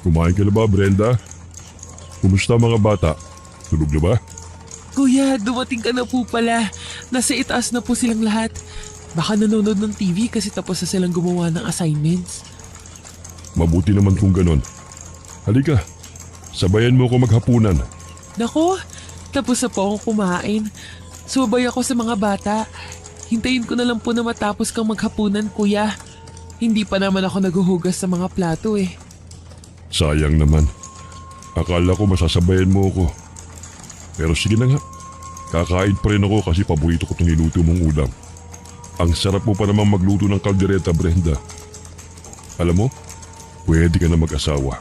Kumain ka na ba, Brenda? Kumusta mga bata? Tulog na ba? Kuya, dumating ka na po pala. Nasa itaas na po silang lahat. Baka nanonood ng TV kasi tapos na silang gumawa ng assignments. Mabuti naman kung ganon. Halika, sabayan mo ako maghapunan. Nako, tapos na po akong kumain. Subay ako sa mga bata. Hintayin ko na lang po na matapos kang maghapunan, kuya. Hindi pa naman ako naguhugas sa mga plato eh. Sayang naman. Akala ko masasabayan mo ako. Pero sige na nga. Kakain pa rin ako kasi paborito ko itong niluto mong ulam. Ang sarap mo pa namang magluto ng kaldereta, Brenda. Alam mo, pwede ka na mag-asawa.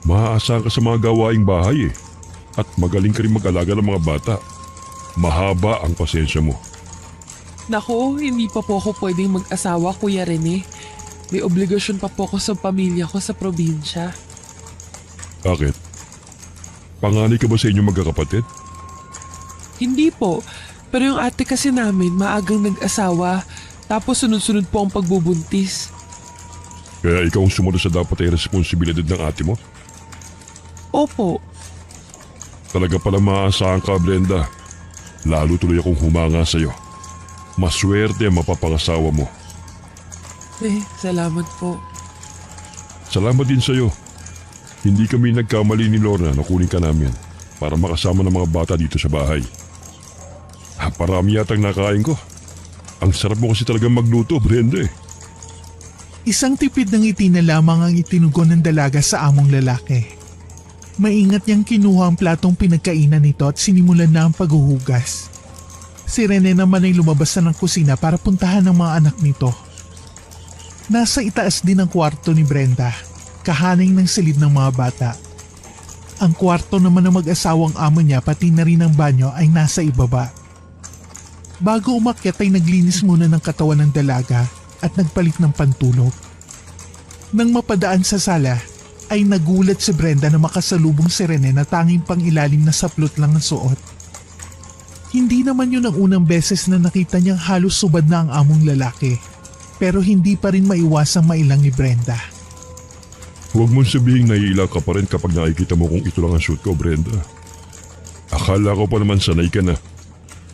Maaasahan ka sa mga gawaing bahay eh. At magaling ka rin mag-alaga ng mga bata. Mahaba ang pasensya mo. Nako, hindi pa po ako pwedeng mag-asawa, Kuya Rene. May obligasyon pa po ako sa pamilya ko sa probinsya. Bakit? Panganay ka ba sa inyong magkakapatid? Hindi po, pero yung ate kasi namin maagang nag-asawa, tapos sunod-sunod po ang pagbubuntis. Kaya ikaw ang sumunod sa dapat ay responsibilidad ng ate mo? Opo, Talaga pala maaasahan ka, Brenda. Lalo tuloy akong humanga sa'yo. Maswerte ang mapapangasawa mo. salamat po. Salamat din sa'yo. Hindi kami nagkamali ni Lorna na kunin ka namin para makasama ng mga bata dito sa bahay. Parami yatang nakain ko. Ang sarap mo kasi talagang magluto, Brenda eh. Isang tipid ng ngiti na lamang ang itinugon ng dalaga sa among lalaki. Maingat niyang kinuha ang platong pinagkainan nito at sinimulan na ang paghuhugas. Si Rene naman ay lumabas na ng kusina para puntahan ang mga anak nito. Nasa itaas din ang kwarto ni Brenda, kahaning ng silid ng mga bata. Ang kwarto naman ng mag-asawang amo niya pati na rin ang banyo ay nasa ibaba. Bago umakyat ay naglinis muna ng katawan ng dalaga at nagpalit ng pantulog. Nang mapadaan sa sala, ay nagulat si Brenda na makasalubong si Rene na tanging pangilalim na saplot lang ang suot. Hindi naman yun ang unang beses na nakita niyang halos subad na ang among lalaki, pero hindi pa rin maiwasang mailang ni Brenda. Huwag mong sabihin naiilang ka pa rin kapag nakikita mo kung ito lang ang suit ko, Brenda. Akala ko pa naman sanay ka na.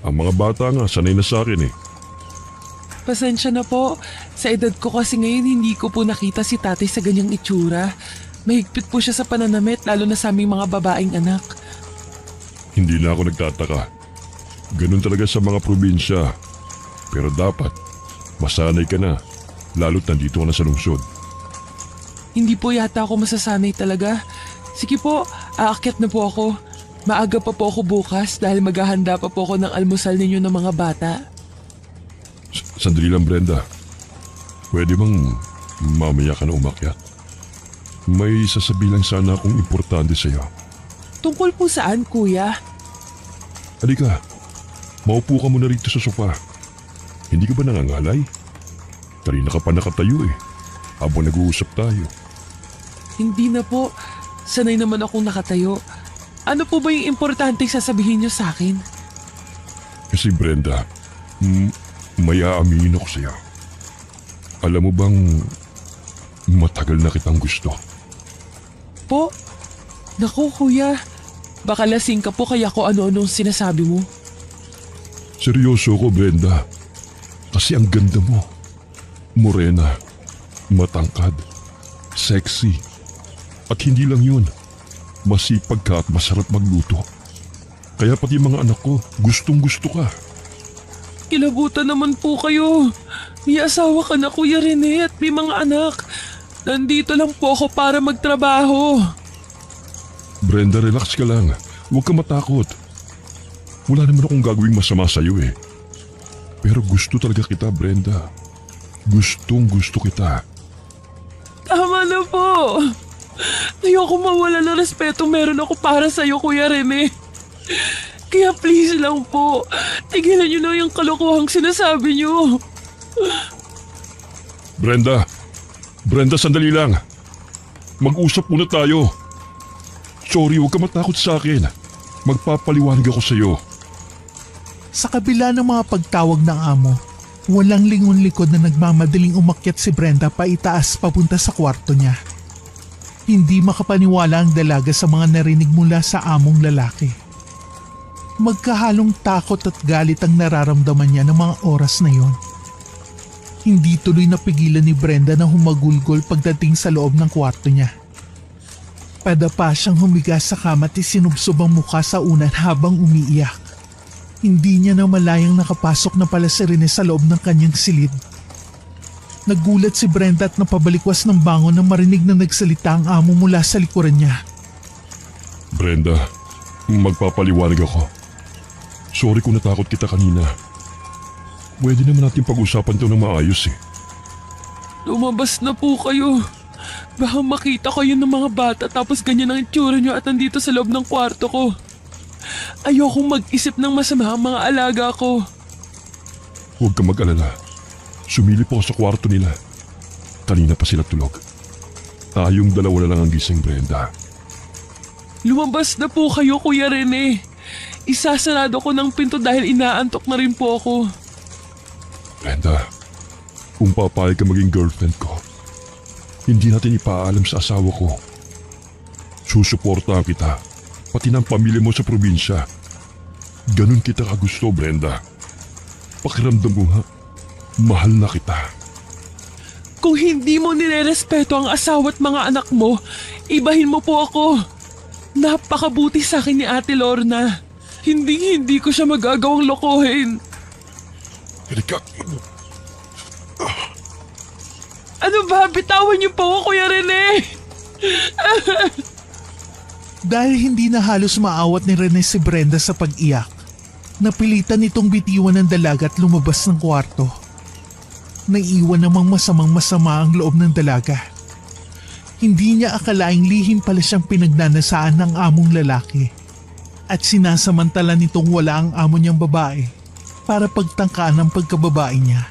Ang mga bata nga sanay na sa akin eh. Pasensya na po. Sa edad ko kasi ngayon hindi ko po nakita si tatay sa ganyang itsura. Mahigpit po siya sa pananamit lalo na sa aming mga babaeng anak. Hindi na ako nagtataka. Ganun talaga sa mga probinsya. Pero dapat, masanay ka na, lalo't nandito ka na sa lungsod. Hindi po yata ako masasanay talaga. Sige po, aakyat na po ako. Maaga pa po ako bukas dahil maghahanda pa po ako ng almusal ninyo ng mga bata. Sandali lang, Brenda. Pwede bang mamaya ka na umakyat? May sasabihin lang sana akong importante sa'yo. Tungkol po saan, kuya? Halika, maupo ka muna rito sa sofa. Hindi ka ba nangangalay? Kanina ka pa nakatayo eh, habang nag-uusap tayo. Hindi na po. Sanay naman akong nakatayo. Ano po ba yung importanteng sasabihin niyo sa akin? Kasi Brenda, may aaminin ako sa'yo. Alam mo bang matagal na kitang gusto? Po? Naku, kuya. Baka lasing ka po kaya ko ano-anong sinasabi mo. Seryoso ko, Brenda. Kasi ang ganda mo. Morena, matangkad, sexy. At hindi lang yun, masipag ka at masarap magluto. Kaya pati mga anak ko, gustong gusto ka. Kilabutan naman po kayo. May asawa ka na, Kuya Rene, at may mga anak. Nandito lang po ako para magtrabaho. Brenda, relax ka lang. Huwag ka matakot. Wala naman akong gagawing masama sa'yo eh. Pero gusto talaga kita, Brenda. Gustong gusto kita. Tama na po. Ayoko mawala ng respeto meron ako para sa'yo, Kuya Rene. Kaya please lang po, tigilan niyo na yung kalokohang sinasabi niyo. Brenda, sandali lang. Mag-usap muna tayo. Sorry, huwag ka matakot sa akin. Magpapaliwanag ako sa'yo. Sa kabila ng mga pagtawag ng amo, walang lingon-likod na nagmamadaling umakyat si Brenda pa itaas papunta sa kwarto niya. Hindi makapaniwala ang dalaga sa mga narinig mula sa among lalaki. Magkahalong takot at galit ang nararamdaman niya ng mga oras na yon. Hindi tuloy napigilan ni Brenda na humagulgol pagdating sa loob ng kwarto niya. Padapa siyang humiga sa kama at isinubsob ang mukha sa unan habang umiiyak. Hindi niya na malayang nakapasok na pala si Rene sa loob ng kanyang silid. Nagulat si Brenda at napabalikwas ng bangon nang marinig na nagsalita ang amo mula sa likuran niya. Brenda, magpapaliwanag ako. Sorry kung natakot kita kanina. Pwede naman natin pag-usapan ito ng maayos eh. Lumabas na po kayo. Baka makita kayo ng mga bata tapos ganyan ang itsura nyo at nandito sa loob ng kwarto ko. Ayokong mag-isip ng masama ang mga alaga ko. Huwag kang mag-alala. Sumilip ako sa kwarto nila. Kanina pa sila tulog. Tayong dalawa na lang ang gising, Brenda. Lumabas na po kayo, Kuya Rene. Isasarado ko ng pinto dahil inaantok na rin po ako. Brenda, kung papayag ka maging girlfriend ko, hindi natin ipaalam sa asawa ko. Susuportahan kita, pati ng pamilya mo sa probinsya. Ganun kita kagusto, Brenda. Pakiramdam mo ha, mahal na kita. Kung hindi mo nirerespeto ang asawa at mga anak mo, ibahin mo po ako. Napakabuti sa akin ni Ate Lorna. Hindi ko siya magagawang lokohin. Erika, Ano ba? Bitawan niyo po ako, Kuya Rene! Dahil hindi na halos maawat ni Rene si Brenda sa pag-iyak, napilitan itong bitiwan ng dalaga at lumabas ng kwarto. Naiiwan namang masama ang loob ng dalaga. Hindi niya akalaing lihim pala siyang pinagnanasaan ng among lalaki at sinasamantala nitong wala ang amo niyang babae para pagtangkaan ang pagkababae niya.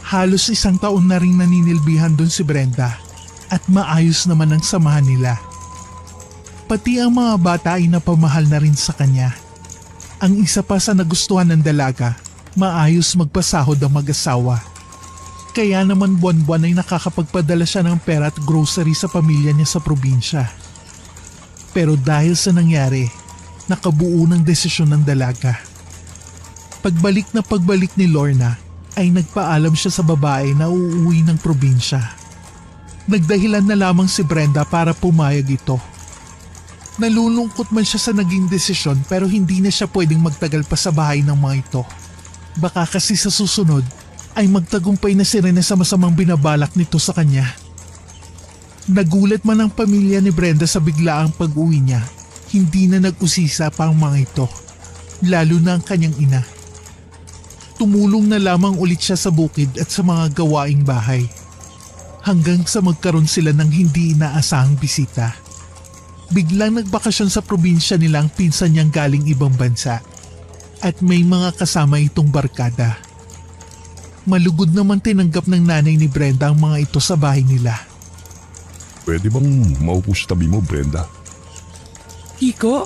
Halos 1 taon na ring naninilbihan doon si Brenda at maayos naman ang samahan nila. Pati ang mga bata ay napamahal na rin sa kanya. Ang isa pa sa nagustuhan ng dalaga, maayos magpasahod ang mag-asawa. Kaya naman buwan-buwan ay nakakapagpadala siya ng pera at grocery sa pamilya niya sa probinsya. Pero dahil sa nangyari, nakabuo ng desisyon ng dalaga. Pagbalik ni Lorna, ay nagpaalam siya sa babae na uuwi ng probinsya. Nagdahilan na lamang si Brenda para pumayag ito. Nalulungkot man siya sa naging desisyon pero hindi na siya pwedeng magtagal pa sa bahay ng mga ito. Baka kasi sa susunod ay magtagumpay na si Rene sa masamang binabalak nito sa kanya. Nagulat man ang pamilya ni Brenda sa biglaang pag-uwi niya. Hindi na nag-usisa pa ang mga ito, lalo na ang kanyang ina. Tumulong na lamang ulit siya sa bukid at sa mga gawaing bahay. Hanggang sa magkaroon sila ng hindi inaasahang bisita. Biglang nagbakasyon sa probinsya nilang pinsan niyang galing ibang bansa. At may mga kasama itong barkada. Malugod naman tinanggap ng nanay ni Brenda ang mga ito sa bahay nila. Pwede bang maupo sa tabi mo, Brenda? Kiko,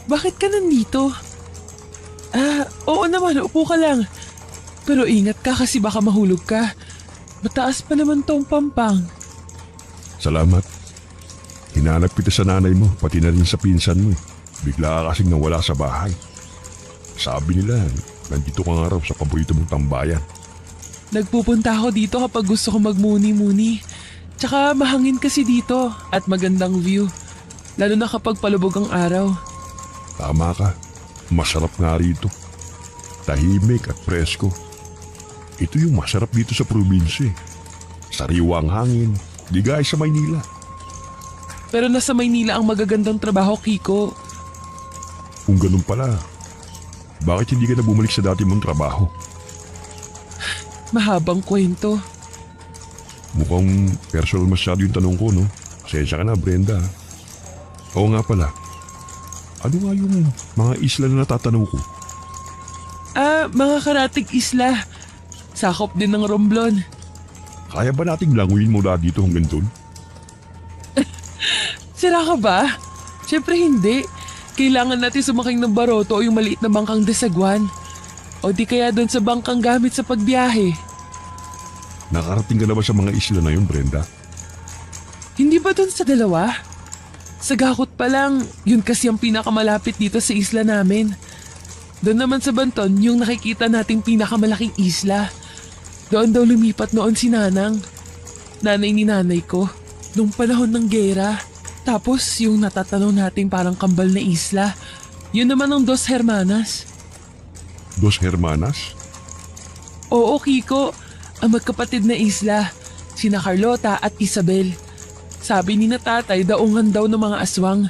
bakit ka nandito? Oo naman, upo ka lang. Pero ingat ka kasi baka mahulog ka. Mataas pa naman tong pampang. Salamat. Hinanap kita sa nanay mo, pati na rin sa pinsan mo. Bigla ka kasing nawala sa bahay. Sabi nila, nandito ka nga raw sa paborito mong tambayan. Nagpupunta ako dito kapag gusto ko magmuni-muni. Tsaka mahangin kasi dito at magandang view. Lalo na kapag palubog ang araw. Tama ka. Masarap nga rito. Tahimik at presko. Ito yung masarap dito sa probinsya. Sariwang hangin, di gaya sa Maynila. Pero nasa Maynila ang magagandang trabaho, Kiko. Kung ganun pala, bakit hindi ka na bumalik sa dati mong trabaho? Mahabang kwento. Mukhang personal masyado yung tanong ko, no? Pasensya ka na, Brenda. Oo nga pala. Ano nga yung mga isla na natatanaw ko? Mga karatig isla. Sakop din ng Romblon. Kaya ba nating languyin mula dito hanggang doon? Sira ka ba? Siyempre hindi. Kailangan natin sumakay ng baroto o yung maliit na bangkang desagwan. O di kaya doon sa bangkang gamit sa pagbiyahe. Nakarating ka na ba sa mga isla na yun, Brenda? Hindi ba dun sa dalawa? Sa Gakot pa lang, yun kasi ang pinakamalapit dito sa isla namin. Doon naman sa Banton, yung nakikita nating pinakamalaking isla. Doon daw lumipat noon si Nanang. Nanay ni nanay ko. Nung panahon ng gera. Tapos yung natatanaw nating parang kambal na isla. Yun naman ang Dos Hermanas. Dos Hermanas? Oo, Kiko. Ang magkapatid na isla. Sina Carlota at Isabel. Sabi ni na tatay, daungan daw ng mga aswang.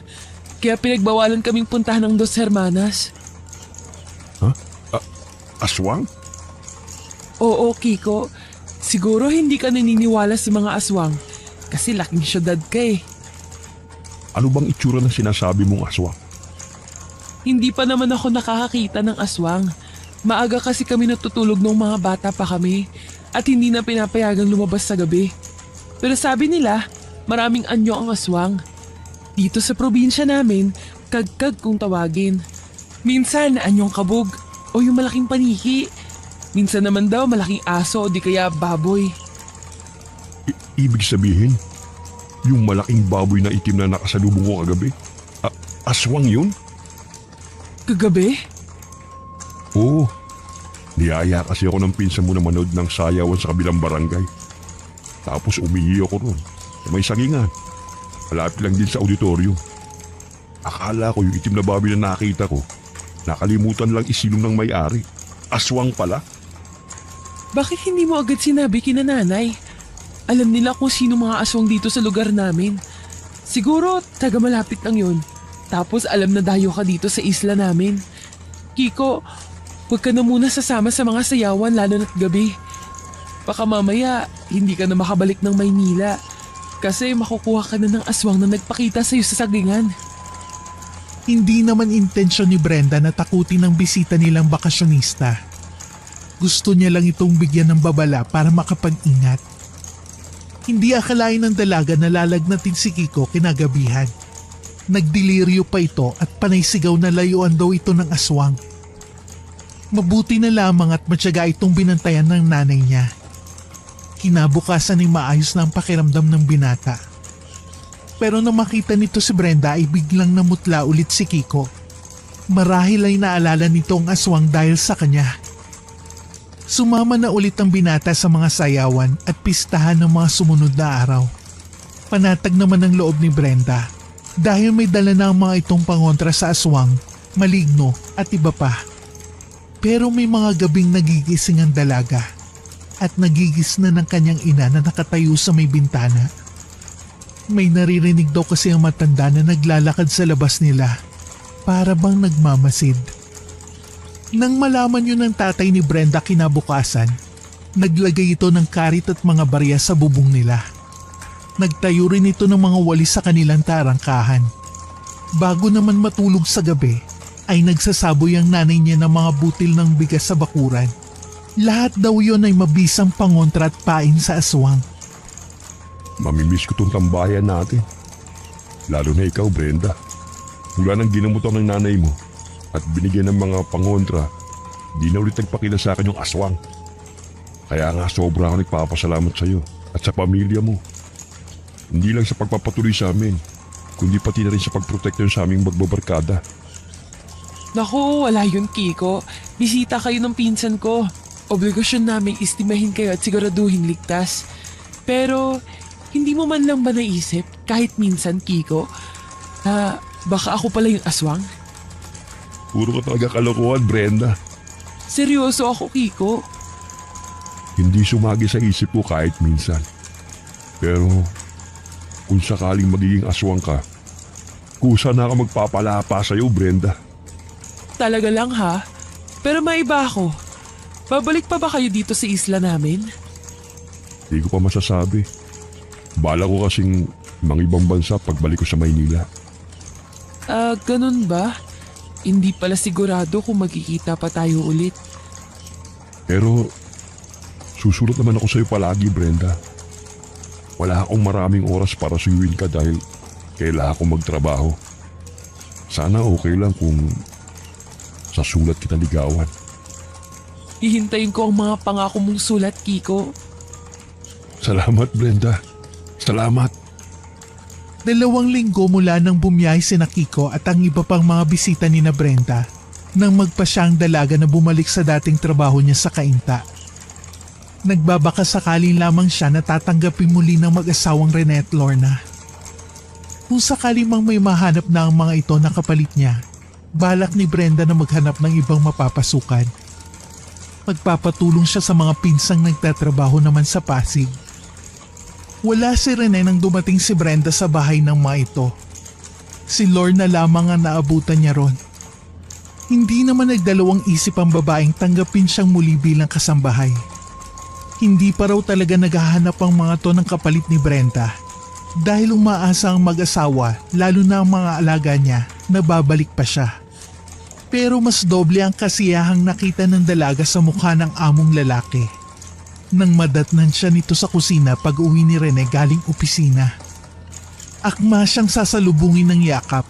Kaya pinagbawalan kaming puntahan ng Dos Hermanas. Ha? Aswang? Oo, Kiko. Siguro hindi ka naniniwala sa mga aswang. Kasi laking syudad ka eh. Ano bang itsura ng sinasabi mong aswang? Hindi pa naman ako nakakakita ng aswang. Maaga kasi kami natutulog nung mga bata pa kami. At hindi na pinapayagang lumabas sa gabi. Pero sabi nila, maraming anyo ang aswang. Dito sa probinsya namin, kagkag kung tawagin. Minsan anyong kabog o yung malaking paniki. Minsan naman daw malaking aso o di kaya baboy. Ibig sabihin, yung malaking baboy na itim na nakasalubong ko kagabi, aswang yun? Kagabi? Oo. Niyaya kasi ako ng pinsan mo na manood ng sayawan sa kabilang barangay. Tapos umihi ako ron. May sagingan. Malapit lang din sa auditorium. Akala ko yung itim na baboy na nakita ko, nakalimutan lang isilong ng may-ari. Aswang pala. Bakit hindi mo agad sinabi kina nanay? Alam nila kung sino mga aswang dito sa lugar namin. Siguro taga malapit lang yun. Tapos alam na dayo ka dito sa isla namin. Kiko, huwag ka na muna sasama sa mga sayawan lalo na't gabi. Baka mamaya hindi ka na makabalik ng Maynila. Kasi makukuha ka na ng aswang na nagpakita sa'yo sa sagingan. Hindi naman intensyon ni Brenda na takutin ang bisita nilang bakasyonista. Gusto niya lang itong bigyan ng babala para makapag-ingat. Hindi akalain ng dalaga na lalagnatin si Kiko kinagabihan. Nagdeliryo pa ito at panay sigaw na layuan daw ito ng aswang. Mabuti na lamang at matyaga itong binantayan ng nanay niya. Kinabukasan ay maayos na ang pakiramdam ng binata. Pero nang makita nito si Brenda ay biglang namutla ulit si Kiko. Marahil ay naalala nito ang aswang dahil sa kanya. Sumama na ulit ang binata sa mga sayawan at pistahan ng mga sumunod na araw. Panatag naman ang loob ni Brenda dahil may dala na ang mga itong pangontra sa aswang, maligno at iba pa. Pero may mga gabing nagigising ang dalaga at nagigis na ng kanyang ina na nakatayo sa may bintana. May naririnig daw kasi ang matanda na naglalakad sa labas nila para bang nagmamasid. Nang malaman yun ng tatay ni Brenda kinabukasan, naglagay ito ng karit at mga barya sa bubong nila. Nagtayo rin ito ng mga walis sa kanilang tarangkahan. Bago naman matulog sa gabi, ay nagsasaboy ang nanay niya ng mga butil ng bigas sa bakuran. Lahat daw yun ay mabisang pangontra at pain sa aswang. Mamimiss ko tong tambayan natin. Lalo na ikaw, Brenda. Mula nang ginamot ako ng nanay mo at binigyan ng mga pangontra, di na ulit nagpakita sa akin yung aswang. Kaya nga sobra ako nagpapasalamat sa iyo at sa pamilya mo. Hindi lang sa pagpapatuloy sa amin, kundi pati na rin sa pagprotekta sa aming magbabarkada. Naku, wala yun, Kiko. Bisita kayo ng pinsan ko. Obligasyon naming istimahin kayo at siguraduhin ligtas. Pero, hindi mo man lang ba naisip, kahit minsan, Kiko, na baka ako pala yung aswang? Puro ka talaga kalokohan, Brenda. Seryoso ako, Kiko. Hindi sumagi sa isip ko kahit minsan. Pero, kung sakaling magiging aswang ka, kusa na ako magpapalapa sa'yo, Brenda. Talaga lang ha? Pero maiba ako. Babalik pa ba kayo dito sa isla namin? Hindi ko pa masasabi. Bala ko kasing mangibang bansa pagbalik ko sa Maynila. Ganun ba? Hindi pala sigurado kung magkikita pa tayo ulit. Pero, susulat naman ako sa'yo palagi, Brenda. Wala akong maraming oras para suyuin ka dahil kailangan akong magtrabaho. Sana okay lang kung sa sulat kita ligawan. Hihintayin ko ang mga pangako mong sulat, Kiko. Salamat, Brenda. Salamat. 2 linggo mula nang bumiyahe si Kiko at ang iba pang mga bisita ni na Brenda nang magpa siyang dalaga na bumalik sa dating trabaho niya sa Cainta. Nagbabaka sakali lamang siya na tatanggapin muli ng mag-asawang Rene at Lorna. Kung sakali mang may mahanap na ang mga ito na kapalit niya, balak ni Brenda na maghanap ng ibang mapapasukan. Magpapatulong siya sa mga pinsang nagtatrabaho naman sa Pasig. Wala si Rene nang dumating si Brenda sa bahay ng mga ito. Si Lorna lamang ang naabutan niya ron. Hindi naman nagdalawang isip ang babaeng tanggapin siyang muli bilang kasambahay. Hindi pa raw talaga naghahanap ang mga to ng kapalit ni Brenda dahil umaasa ang mag-asawa, lalo na ang mga alaga niya, na babalik pa siya. Pero mas doble ang kasiyahang nakita ng dalaga sa mukha ng among lalaki nang madatnan siya nito sa kusina pag uwi ni Rene galing opisina. Akma siyang sasalubungin ng yakap,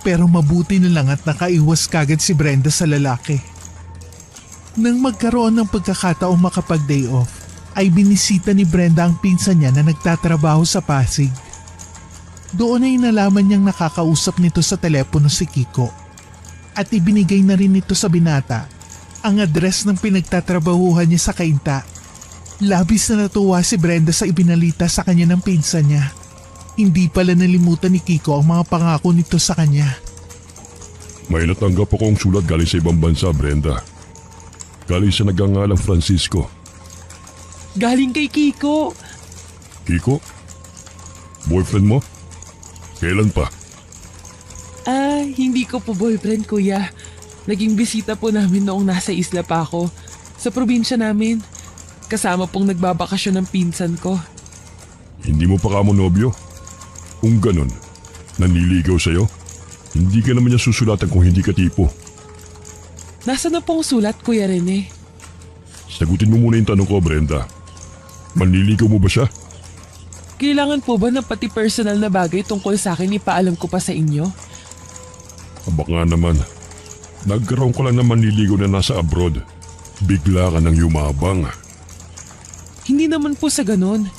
pero mabuti na lang at nakaiwas kagad si Brenda sa lalaki. Nang magkaroon ng pagkakataong makapag-day off, ay binisita ni Brenda ang pinsan niya na nagtatrabaho sa Pasig. Doon ay nalaman niyang nakakausap nito sa telepono si Kiko at ibinigay na rin nito sa binata ang address ng pinagtatrabahuhan niya sa Cainta. Labis na natuwa si Brenda sa ibinalita sa kanya ng pinsan niya. Hindi pala nalimutan ni Kiko ang mga pangako nito sa kanya. May natanggap akong sulat galing sa ibang bansa, Brenda. Galing sa nagangalang Francisco. Galing kay Kiko. Kiko? Boyfriend mo? Kailan pa? Hindi ko po boyfriend, kuya. Naging bisita po namin noong nasa isla pa ako. Sa probinsya namin. Kasama pong nagbabakasyon ng pinsan ko. Hindi mo pa kamo nobyo? Kung ganun, nanliligaw sa'yo? Hindi ka naman niya susulatan kung hindi ka tipo. Nasaan na pong sulat, Kuya Rene? Sagutin mo muna yung tanong ko, Brenda. Manliligaw mo ba siya? Kailangan po ba ng pati personal na bagay tungkol sa akin ipaalam ko pa sa inyo? Baka naman. Nagkaroon ko lang ng manliligaw na nasa abroad. Bigla ka nang yumabang. Hindi naman po sa ganun.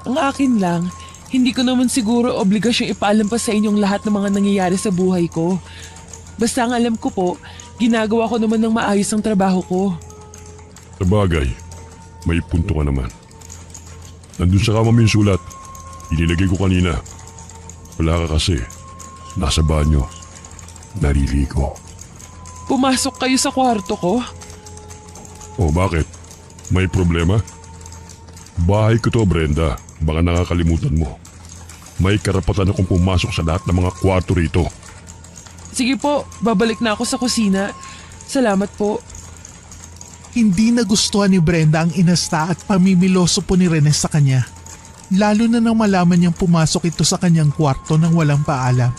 Ang akin lang, hindi ko naman siguro obligasyong ipaalam pa sa inyong lahat ng mga nangyayari sa buhay ko. Basta ang alam ko po, ginagawa ko naman ng maayos ang trabaho ko. Sa bagay, may punto ka naman. Nandun sa kama mo yung sulat. Inilagay ko kanina. Wala ka kasi. Nasa banyo. Nariligo. Pumasok kayo sa kwarto ko? O bakit? May problema? Bahay ko to, Brenda. Baka nakakalimutan mo. May karapatan akong pumasok sa lahat ng mga kwarto rito. Sige po, babalik na ako sa kusina. Salamat po. Hindi nagustuhan ni Brenda ang inasta at pamimiloso po ni Rene sa kanya. Lalo na nang malaman niyang pumasok ito sa kanyang kwarto nang walang paalam.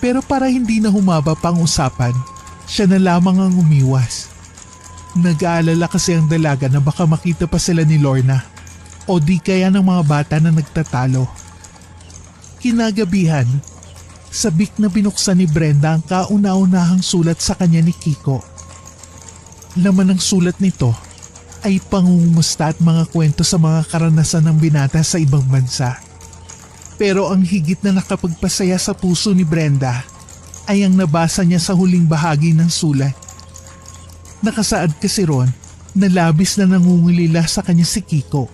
Pero para hindi na humaba pang usapan, siya na lamang ang umiwas. Nag-aalala kasi ang dalaga na baka makita pa sila ni Lorna o di kaya ng mga bata na nagtatalo. Kinagabihan, sabik na binuksan ni Brenda ang kauna-unahang sulat sa kanya ni Kiko. Laman ng sulat nito ay pangungumusta at mga kwento sa mga karanasan ng binata sa ibang bansa. Pero ang higit na nakapagpasaya sa puso ni Brenda ay ang nabasa niya sa huling bahagi ng sulat. Nakasaad kasi ron na labis na nangungulila sa kanya si Kiko.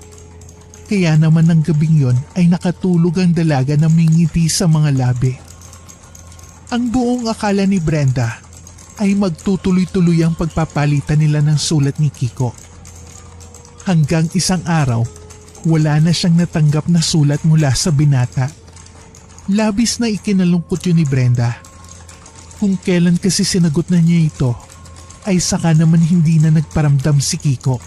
Kaya naman ng gabing yon ay nakatulog ang dalaga na mingiti sa mga labi. Ang buong akala ni Brenda ay magtutuloy-tuloy ang pagpapalitan nila ng sulat ni Kiko. Hanggang isang araw, wala na siyang natanggap na sulat mula sa binata. Labis na ikinalungkot yun ni Brenda. Kung kailan kasi sinagot na niya ito, ay saka naman hindi na nagparamdam si Kiko.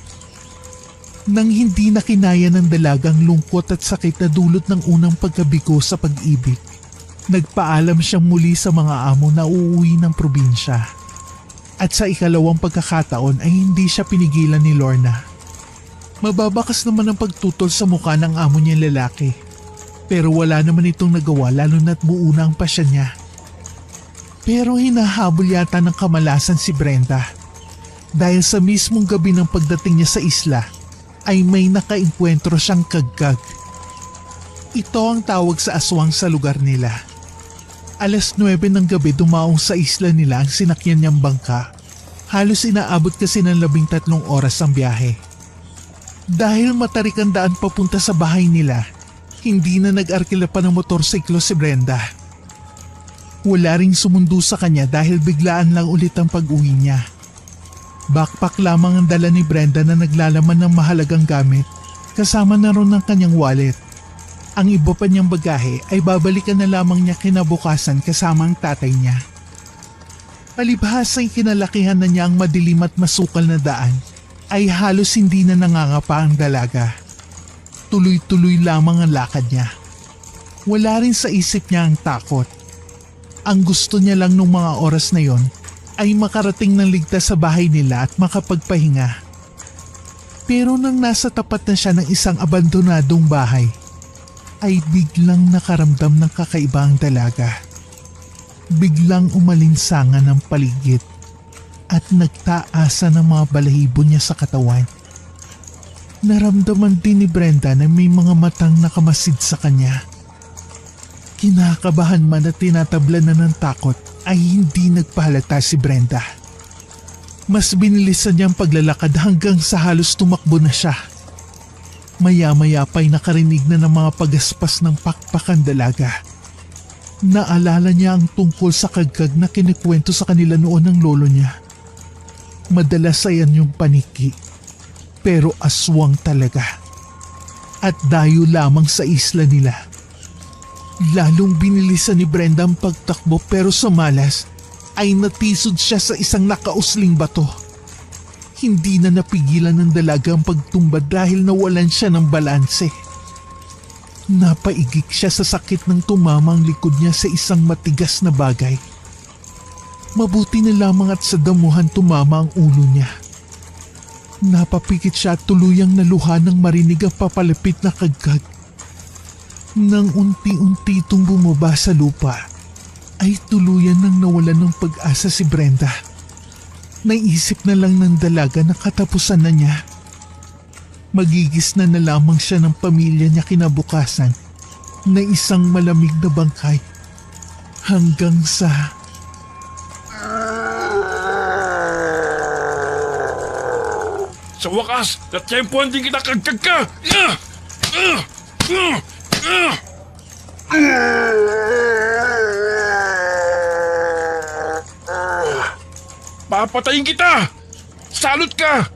Nang hindi na kinaya ng dalagang lungkot at sakit na dulot ng unang pagkabigo sa pag-ibig, nagpaalam siyang muli sa mga amo na uuwi ng probinsya. At sa ikalawang pagkakataon ay hindi siya pinigilan ni Lorna. Mababakas naman ang pagtutol sa mukha ng amo niyang lalaki. Pero wala naman itong nagawa lalo na't buo na ang pasya niya. Pero hinahabol yata ng kamalasan si Brenda. Dahil sa mismong gabi ng pagdating niya sa isla, ay may nakainkwentro siyang kagkag. Ito ang tawag sa aswang sa lugar nila. Alas 9 ng gabi dumaong sa isla nila ang sinakyan niyang bangka. Halos inaabot kasi ng 13 oras ang biyahe. Dahil matarik ang daan papunta sa bahay nila, hindi na nag-arkila pa ng motorsiklo si Brenda. Wala ring sumundo sa kanya dahil biglaan lang ulit ang pag-uwi niya. Backpack lamang ang dala ni Brenda na naglalaman ng mahalagang gamit, kasama na ron ng kanyang wallet. Ang iba pa niyang bagahe ay babalikan na lamang niya kinabukasan kasama ang tatay niya. Palibhas ay kinalakihan na niya ang madilim at masukal na daan, ay halos hindi na nangangapa ang dalaga. Tuloy-tuloy lamang ang lakad niya. Wala rin sa isip niya ang takot. Ang gusto niya lang nung mga oras na yon ay makarating ng ligtas sa bahay nila at makapagpahinga. Pero nang nasa tapat na siya ng isang abandonadong bahay, ay biglang nakaramdam ng kakaiba ang dalaga. Biglang umalinsangan ang paligid at nagtaasa ng mga balahibo niya sa katawan. Naramdaman din ni Brenda na may mga matang nakamasid sa kanya. Kinakabahan man at tinatablan na ng takot ay hindi nagpahalata si Brenda. Mas binilisan niyang paglalakad hanggang sa halos tumakbo na siya. Maya-maya pa'y nakarinig na ng mga pagaspas ng pakpakan dalaga. Naalala niya ang tungkol sa kagkag na kinikwento sa kanila noon ng lolo niya. Madalas ay yung paniki, pero aswang talaga. At dayo lamang sa isla nila. Lalong binilisan ni Brenda ang pagtakbo pero sa malas ay natisod siya sa isang nakausling bato. Hindi na napigilan ng dalaga ang pagtumba dahil nawalan siya ng balanse. Napaigik siya sa sakit ng tumama ang likod niya sa isang matigas na bagay. Mabuti na lamang at sa damuhan tumama ang ulo niya. Napapikit siya at tuluyang naluha nang marinig ang papalapit na kagkag. Nang unti-unti itong bumaba sa lupa, ay tuluyan nang nawalan ng pag-asa si Brenda. Naisip na lang ng dalaga na katapusan na niya. Magigisna na lamang siya ng pamilya niya kinabukasan na isang malamig na bangkay hanggang sa... Sa wakas, natyempohan din kita kagkag ka! Papatayin kita! Salot ka!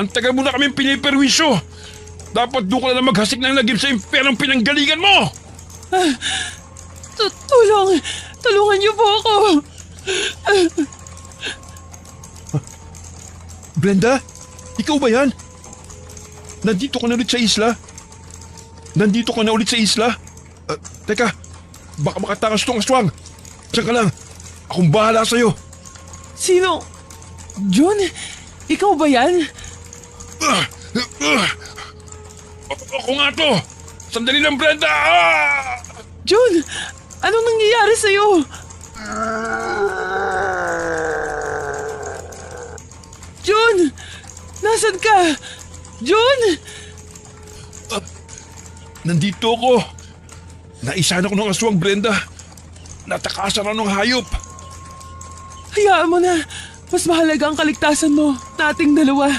Ang tagal mo na kaming piniperwisyo! Dapat doon ka na maghasik ng lagim sa impyernong pinanggalingan mo! Tulungan niyo po ako! Brenda? Ikaw ba yan? Nandito ka na ulit sa isla? Nandito ka na ulit sa isla? Teka, baka makatakas tong aswang. Diyan ka lang. Akong bahala sa'yo. Sino? Jun? Ikaw ba yan? Ako nga to. Sandali lang, Brenda. Jun! Anong nangyayari sa'yo? Jun! Nasaan ka? Jun! Nandito ako. Naisahan ako ng aswang, Brenda. Natakasan ako ng hayop. Hayaan mo na. Mas mahalaga ang kaligtasan mo, nating dalawa.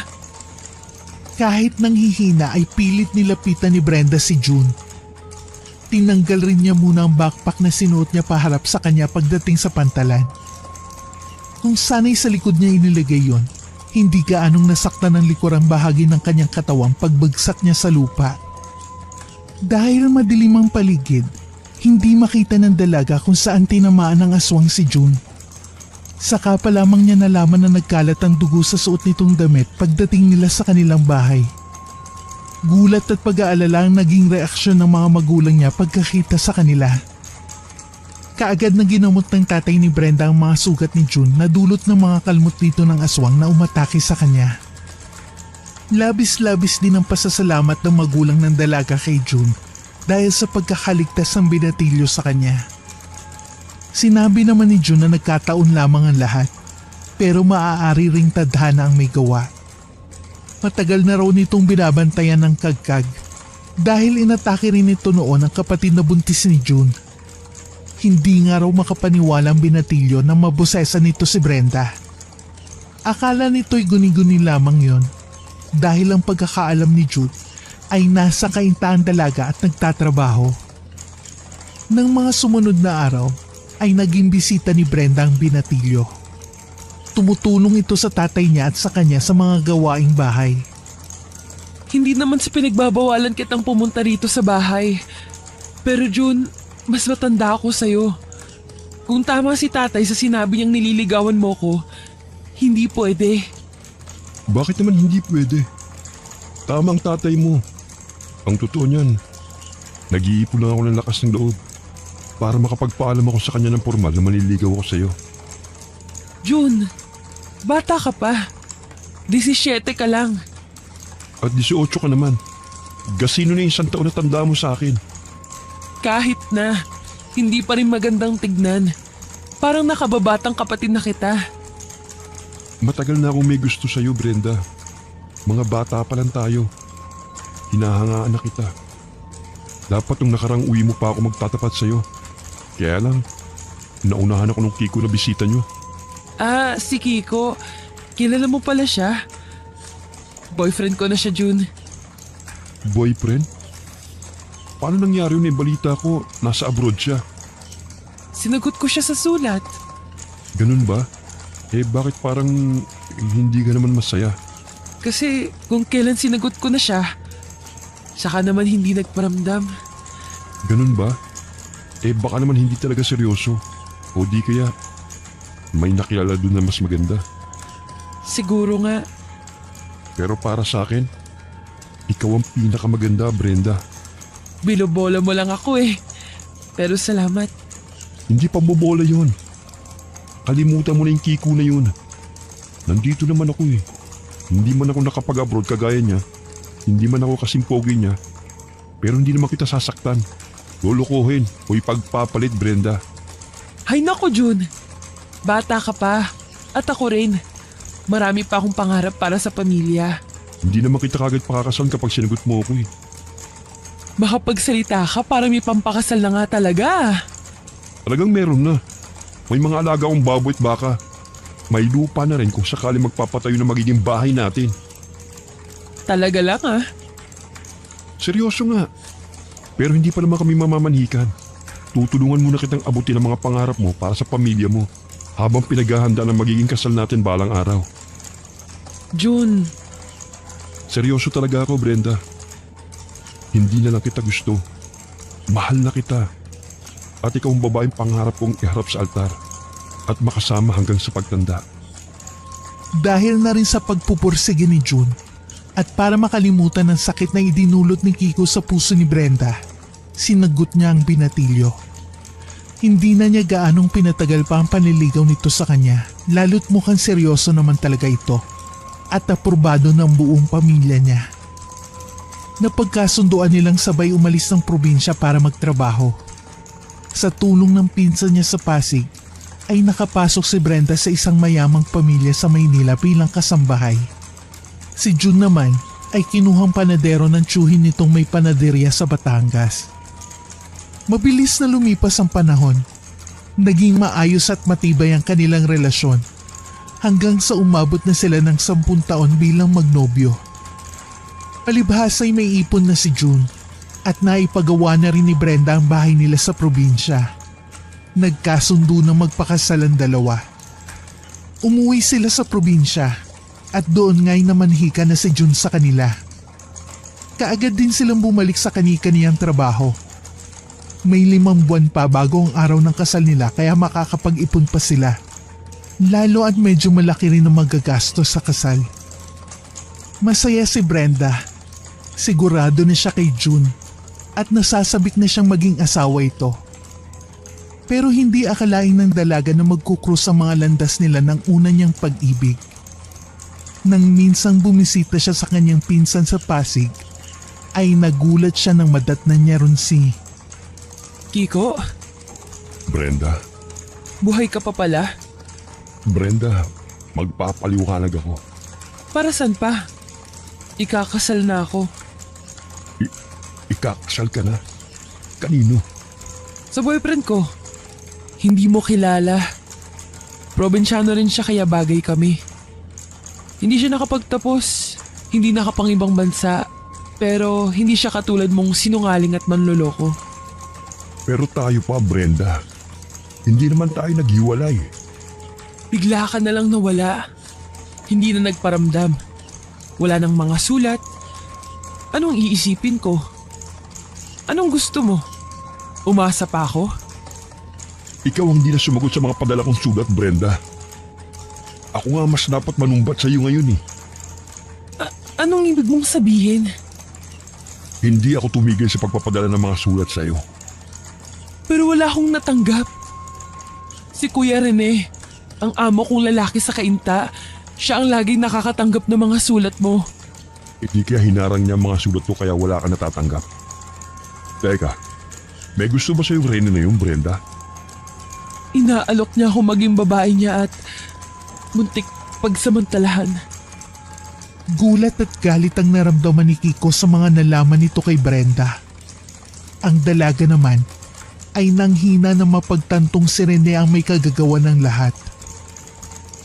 Kahit nanghihina ay pilit nilapitan ni Brenda si June. Tinanggal rin niya muna ang backpack na sinuot niya paharap sa kanya pagdating sa pantalan. Kung sana'y sa likod niya inilagay yon, hindi gaanong nasaktan ng likurang bahagi ng kanyang katawan pagbagsak niya sa lupa. Dahil madilim ang paligid, hindi makita ng dalaga kung saan tinamaan ng aswang si June. Saka pa lamang niya nalaman na nagkalat ang dugo sa suot nitong damit pagdating nila sa kanilang bahay. Gulat at pag-aalala ang naging reaksyon ng mga magulang niya pagkakita sa kanila. Kaagad na ginamot ng tatay ni Brenda ang mga sugat ni June na dulot ng mga kalmot dito ng aswang na umatake sa kanya. Labis-labis din ang pasasalamat ng magulang ng dalaga kay June dahil sa pagkakaligtas ng binatilyo sa kanya. Sinabi naman ni June na nagkataon lamang ang lahat, pero maaari ring tadhana ang may gawa. Matagal na raw nitong binabantayan ng kagkag, Dahil inatake rin ito noon ang kapatid na buntis ni June. Hindi nga raw makapaniwala ang binatilyo na mabosesa nito si Brenda. Akala nito'y guni-guni lamang yon dahil ang pagkakaalam ni Jude ay nasa kaintaan dalaga at nagtatrabaho. Nang mga sumunod na araw ay naging bisita ni Brenda ang binatilyo. Tumutulong ito sa tatay niya at sa kanya sa mga gawaing bahay. Hindi naman sa pinagbabawalan kitang pumunta rito sa bahay. Pero June, mas matanda ako sa'yo. Kung tama si tatay sa sinabi niyang nililigawan mo ko, hindi pwede. Bakit naman hindi pwede? Tama ang tatay mo. Ang totoo niyan, nag-iipon lang ako ng lakas ng loob para makapagpaalam ako sa kanya ng formal na manliligaw ako sa'yo. June, bata ka pa. 17 ka lang. At 18 ka naman. Gasino na yung isang taon na tanda mo sa akin. Kahit na, hindi pa rin magandang tignan. Parang nakababatang kapatid na kita. Matagal na akong may gusto sa'yo, Brenda. Mga bata pa lang tayo. Hinahangaan na kita. Dapat nung nakarang uwi mo pa ako magtatapat sa'yo. Kaya lang, naunahan ako ng Kiko na bisita nyo. Ah, si Kiko. Kilala mo pala siya. Boyfriend ko na siya, June. Boyfriend? Paano nangyari yun? Balita ko, nasa abroad siya. Sinagot ko siya sa sulat. Ganun ba? Bakit parang hindi ka naman masaya? Kasi kung kailan sinagot ko na siya, saka naman hindi nagparamdam. Ganun ba? Baka naman hindi talaga seryoso. O di kaya, may nakilala doon na mas maganda. Siguro nga. Pero para sa akin, ikaw ang pinakamaganda, Brenda. Bilobola mo lang ako eh. Pero salamat. Hindi pa bobola yun. Kalimutan mo na yung Kiko na yun. Nandito naman ako eh. Hindi man ako nakapag-abroad kagaya niya. Hindi man ako kasing pogi niya. Pero hindi naman kita sasaktan. Lulukuhin o ipagpapalit, Brenda. Hay nako, June. Bata ka pa. At ako rin. Marami pa akong pangarap para sa pamilya. Hindi naman kita kagad pakakasal kapag sinagot mo ako eh. Makapagsalita ka para may pampakasal na nga talaga. Talagang meron na. May mga alaga akong baboy at baka. May lupa na rin kung sakali magpapatayo na magiging bahay natin. Talaga lang ah. Seryoso nga. Pero hindi pa naman kami mamamanhikan. Tutulungan muna kitang abutin ang mga pangarap mo para sa pamilya mo habang pinaghahanda ng magiging kasal natin balang araw. June, Seryoso talaga ako, Brenda. Hindi na lang kita gusto. Mahal na kita. At ikaw ang babaeng pangarap kong iharap sa altar at makasama hanggang sa pagtanda. Dahil na rin sa pagpupursige ni June at para makalimutan ng sakit na idinulot ni Kiko sa puso ni Brenda, sinagot niya ang binatilyo. Hindi na niya gaanong pinatagal pa ang panliligaw nito sa kanya, lalo't mukhang seryoso naman talaga ito at aprobado ng buong pamilya niya. Napagkasunduan nilang sabay umalis ng probinsya para magtrabaho. Sa tulong ng pinsan niya sa Pasig, ay nakapasok si Brenda sa isang mayamang pamilya sa Maynila bilang kasambahay. Si June naman ay kinuhang panadero ng tiyuhin nitong may panaderya sa Batangas. Mabilis na lumipas ang panahon. Naging maayos at matibay ang kanilang relasyon hanggang sa umabot na sila ng 10 taon bilang magnobyo. Palibhas ay may ipon na si June at naipagawa na rin ni Brenda ang bahay nila sa probinsya. Nagkasundo na magpakasal ang dalawa. Umuwi sila sa probinsya at doon nga'y namanhika na si June sa kanila. Kaagad din silang bumalik sa kani-kaniyang trabaho. May 5 buwan pa bago ang araw ng kasal nila kaya makakapag-ipon pa sila. Lalo at medyo malaki rin ang magagastos sa kasal. Masaya si Brenda. Sigurado na siya kay June at nasasabik na siyang maging asawa ito. Pero hindi akalain ng dalaga na magkukrus ang mga landas nila ng una niyang pag-ibig. Nang minsang bumisita siya sa kanyang pinsan sa Pasig, ay nagulat siya nang madatnan niya ron si Kiko, Brenda, buhay ka pa pala? Brenda, magpapaliwanag ako. Para saan pa? Ikakasal na ako. Ikakasal ka na? Kanino? Sa boyfriend ko. Hindi mo kilala. Probinsyano rin siya kaya bagay kami. Hindi siya nakapagtapos, hindi nakapangibang bansa, pero hindi siya katulad mong sinungaling at manloloko. Pero tayo pa, Brenda. Hindi naman tayo naghiwalay. Bigla ka na lang nawala. Hindi na nagparamdam. Wala nang mga sulat. Anong iisipin ko? Anong gusto mo? Umasa pa ako? Ikaw ang hindi na sumagot sa mga padala kong sulat, Brenda. Ako nga mas dapat manumbat sa iyo ngayon eh. Anong ibig mong sabihin? Hindi ako tumigil sa pagpapadala ng mga sulat sa iyo. Pero wala akong natanggap. Si Kuya Rene, ang amo kong lalaki sa kainta, siya ang laging nakakatanggap ng mga sulat mo. Hindi kaya hinarang niya ang mga sulat ko kaya wala ka natatanggap. Teka, may gusto ba sa'yo Rene na yun, Brenda? Inaalok niya ako maging babae niya at muntik pagsamantalahan. Gulat at galit ang naramdaman ni Kiko sa mga nalaman nito kay Brenda. Ang dalaga naman ay nanghina na mapagtantong si Rene ang may kagagawa ng lahat.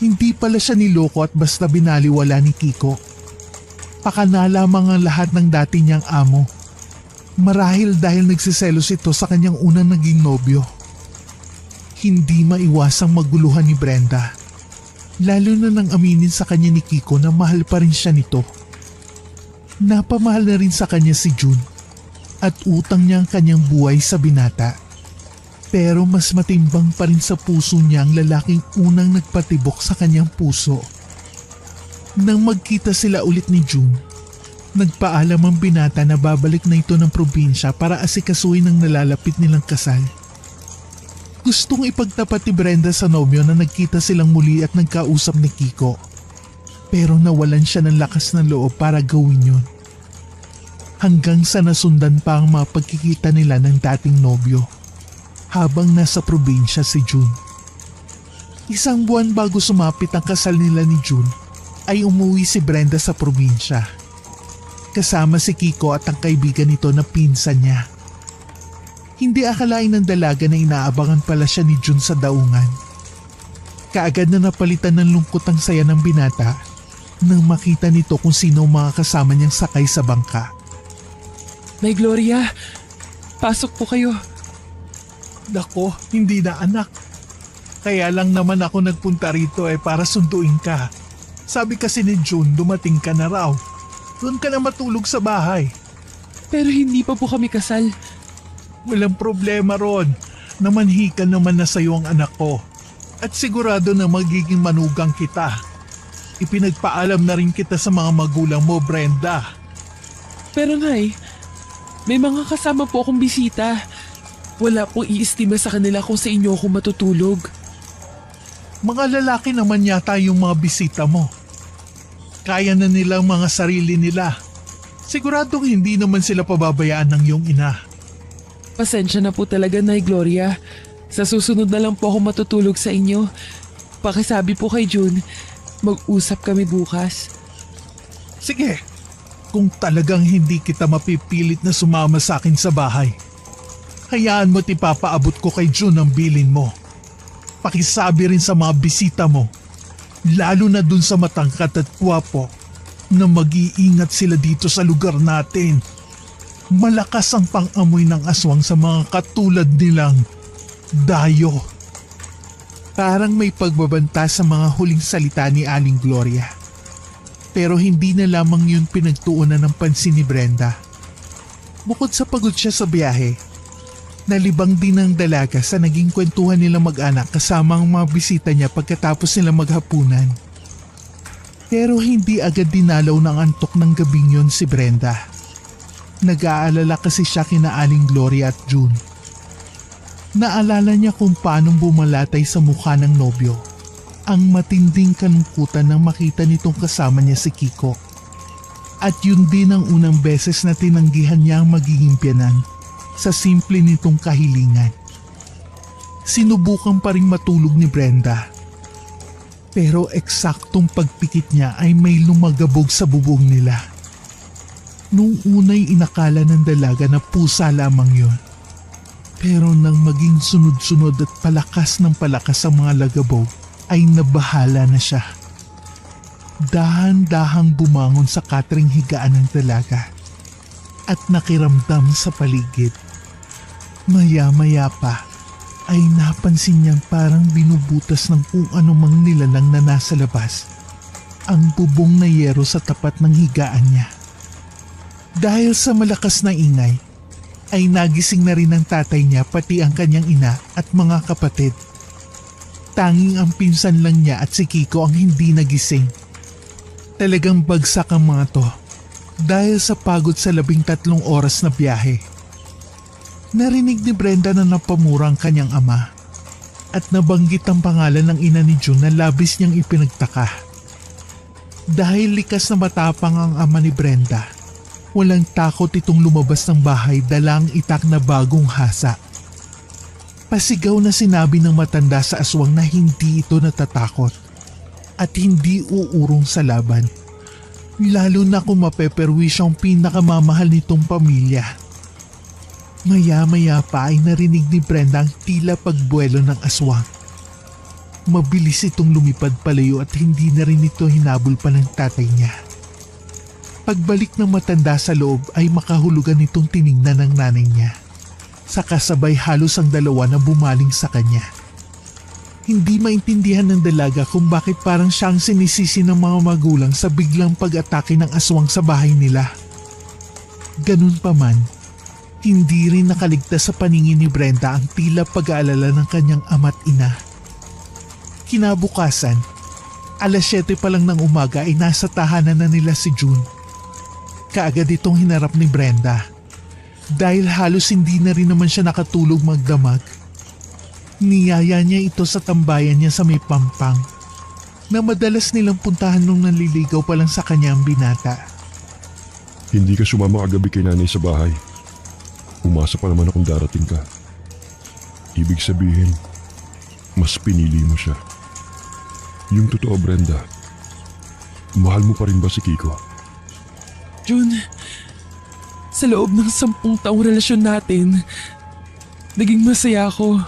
Hindi pala siya niloko at basta binaliwala ni Kiko. Pakana lamang ang lahat ng dati niyang amo. Marahil dahil nagsiselos ito sa kanyang unang naging nobyo. Hindi maiwasang maguluhan ni Brenda. Lalo na nang aminin sa kanya ni Kiko na mahal pa rin siya nito. Napamahal na rin sa kanya si June at utang niya ang kanyang buhay sa binata. Pero mas matimbang pa rin sa puso niya ang lalaking unang nagpatibok sa kanyang puso. Nang magkita sila ulit ni June, nagpaalam ang binata na babalik na ito ng probinsya para asikasuhin ang nalalapit nilang kasal. Gustong ipagtapat ni Brenda sa nobyo na nagkita silang muli at nagkausap ni Kiko. Pero nawalan siya ng lakas ng loob para gawin yun. Hanggang sa nasundan pa ang mga pagkikita nila ng dating nobyo habang nasa probinsya si June. Isang buwan bago sumapit ang kasal nila ni June ay umuwi si Brenda sa probinsya. Kasama si Kiko at ang kaibigan nito na pinsan niya. Hindi akalain ng dalaga na inaabangan pala siya ni June sa daungan. Kaagad na napalitan ng lungkot ang saya ng binata nang makita nito kung sino ang mga kasama niyang sakay sa bangka. Nay Gloria, pasok po kayo. Nako, hindi na anak. Kaya lang naman ako nagpunta rito para sunduin ka. Sabi kasi ni June dumating ka na raw. Doon ka na matulog sa bahay. Pero hindi pa po kami kasal. Walang problema ron. Namanhikan naman na sa'yo ang anak ko. At sigurado na magiging manugang kita. Ipinagpaalam na rin kita sa mga magulang mo, Brenda. Pero Nay, may mga kasama po akong bisita. Wala pong iistima sa kanila kung sa inyo ako matutulog. Mga lalaki naman yata yung mga bisita mo. Kaya na nilang mga sarili nila. Siguradong hindi naman sila pababayaan ng iyong ina. Pasensya na po talaga, Nay Gloria. Sa susunod na lang po ako matutulog sa inyo. Pakisabi po kay June, mag-usap kami bukas. Sige, kung talagang hindi kita mapipilit na sumama sa akin sa bahay, hayaan mo't ipapaabot ko kay June ang bilin mo. Pakisabi rin sa mga bisita mo, lalo na dun sa matangkat at gwapo, na mag-iingat sila dito sa lugar natin. Malakas ang pang-amoy ng aswang sa mga katulad nilang dayo. Parang may pagbabanta sa mga huling salita ni Aling Gloria. Pero hindi na lamang yun pinagtuunan ng pansin ni Brenda. Bukod sa pagod siya sa biyahe, nalibang din ang dalaga sa naging kwentuhan nila mag-anak kasama ang mga bisita niya pagkatapos nila maghapunan. Pero hindi agad dinalaw ng antok ng gabing yun si Brenda. Nag-aalala kasi siya kina Aling Gloria at June. Naalala niya kung paano bumalatay sa mukha ng nobyo ang matinding kalungkutan nang makita nitong kasama niya si Kiko. At yun din ang unang beses na tinanggihan niya ang magiging biyanan sa simple nitong kahilingan. Sinubukan pa rin matulog ni Brenda. Pero eksaktong pagpikit niya ay may lumagabog sa bubong nila. Nung unay inakala ng dalaga na pusa lamang yon. Pero nang maging sunod-sunod at palakas ng palakas ang mga lagabog, ay nabahala na siya. Dahan-dahang bumangon sa katring higaan ng dalaga at nakiramdam sa paligid. Maya-maya pa ay napansin niyang parang binubutas ng kung anumang nilalang na nasa labas ang bubong na yero sa tapat ng higaan niya. Dahil sa malakas na ingay, ay nagising na rin ang tatay niya pati ang kanyang ina at mga kapatid. Tanging ang pinsan lang niya at si Kiko ang hindi nagising. Talagang bagsak ang mga to dahil sa pagod sa 13 oras na biyahe. Narinig ni Brenda na napamura ang kanyang ama at nabanggit ang pangalan ng ina ni June na labis niyang ipinagtaka. Dahil likas na matapang ang ama ni Brenda, walang takot itong lumabas ng bahay dala ang itak na bagong hasa. Pasigaw na sinabi ng matanda sa aswang na hindi ito natatakot at hindi uurong sa laban. Lalo na kung mapeperwish ang pinakamamahal nitong pamilya. Maya-maya pa ay narinig ni Brenda ang tila pagbuelo ng aswang. Mabilis itong lumipad palayo at hindi na rin ito hinabol pa ng tatay niya. Pagbalik ng matanda sa loob ay makahulugan itong tiningnan ng nanay niya. Sa kasabay halos ang dalawa na bumaling sa kanya. Hindi maintindihan ng dalaga kung bakit parang siyang sinisisi ng mga magulang sa biglang pag-atake ng aswang sa bahay nila. Ganun pa man, hindi rin nakaligtas sa paningin ni Brenda ang tila pag-aalala ng kanyang ama't ina. Kinabukasan, alas 7 pa lang ng umaga ay nasa tahanan na nila si June. Kaagad itong hinarap ni Brenda. Dahil halos hindi na rin naman siya nakatulog magdamag. Niyaya niya ito sa tambayan niya sa may pampang na madalas nilang puntahan nung naliligaw pa lang sa kanya ang binata. Hindi ka sumama kagabi kay nanay sa bahay. Umasa pa naman akong darating ka. Ibig sabihin, mas pinili mo siya. Yung totoo, Brenda, mahal mo pa rin ba si Kiko? June, sa loob ng 10 taong relasyon natin, naging masaya ako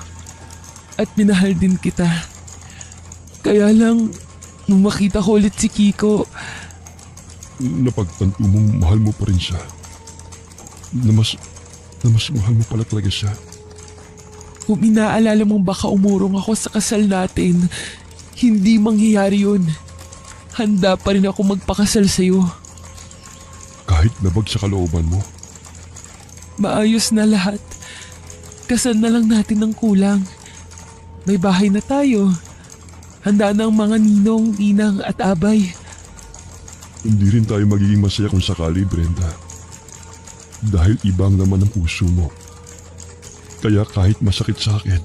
at minahal din kita. Kaya lang, nung makita ko ulit si Kiko, Napagtanto mong mahal mo pa rin siya. Na mas mahal mo pala talaga siya. kung inaalala mong baka umurong ako sa kasal natin, hindi mangyayari yun. Handa pa rin ako magpakasal sa'yo. Kahit labag sa kalooban mo. Maayos na lahat. Kasal na lang natin ng kulang. May bahay na tayo. Handa na ang mga ninong, ninang at abay. Hindi rin tayo magiging masaya kung sakali, Brenda. Dahil ibang naman ang puso mo. Kaya kahit masakit sa akin,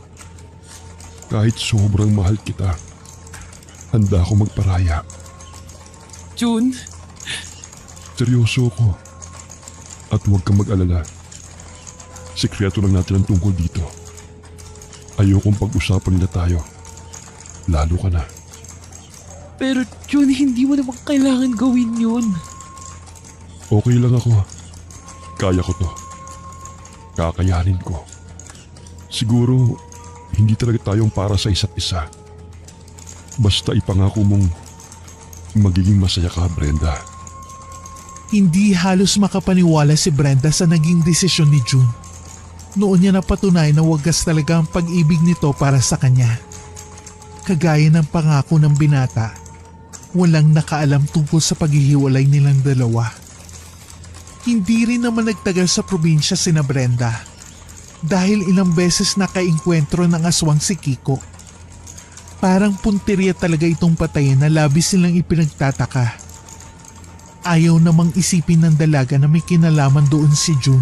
kahit sobrang mahal kita, handa ako magparaya. June, Seryoso ako. At huwag kang mag-alala. Sikreto lang natin ang tungkol dito. Ayokong pag-usapan nila tayo. Lalo ka na. pero June, hindi mo naman kailangan gawin yun. Okay lang ako. Kaya ko to. Kakayanin ko. Siguro, hindi talaga tayong para sa isa't isa. Basta ipangako mong magiging masaya ka, Brenda. Hindi halos makapaniwala si Brenda sa naging desisyon ni June. Noon niya napatunay na wagas talaga ang pag-ibig nito para sa kanya. Kagaya ng pangako ng binata, walang nakaalam tungkol sa paghihiwalay nilang dalawa. Hindi rin naman nagtagal sa probinsya sina Brenda dahil ilang beses nakainkwentro ng aswang si Kiko. Parang punteriya talaga itong patayin na labis silang ipinagtataka. Ayaw namang isipin ng dalaga na may kinalaman doon si June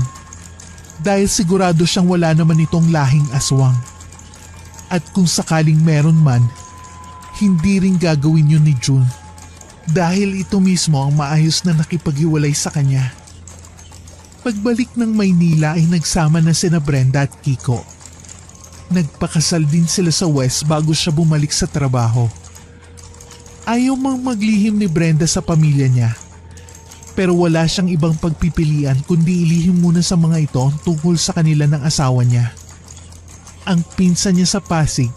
dahil sigurado siyang wala naman itong lahing aswang. At kung sakaling meron man, hindi rin gagawin yun ni June dahil ito mismo ang maayos na nakipaghiwalay sa kanya. Pagbalik ng Maynila ay nagsama na sina Brenda at Kiko. Nagpakasal din sila sa West bago siya bumalik sa trabaho. Ayaw mang maglihim ni Brenda sa pamilya niya. Pero wala siyang ibang pagpipilian kundi ilihim muna sa mga ito ang tungkol sa kanila ng asawa niya. Ang pinsan niya sa Pasig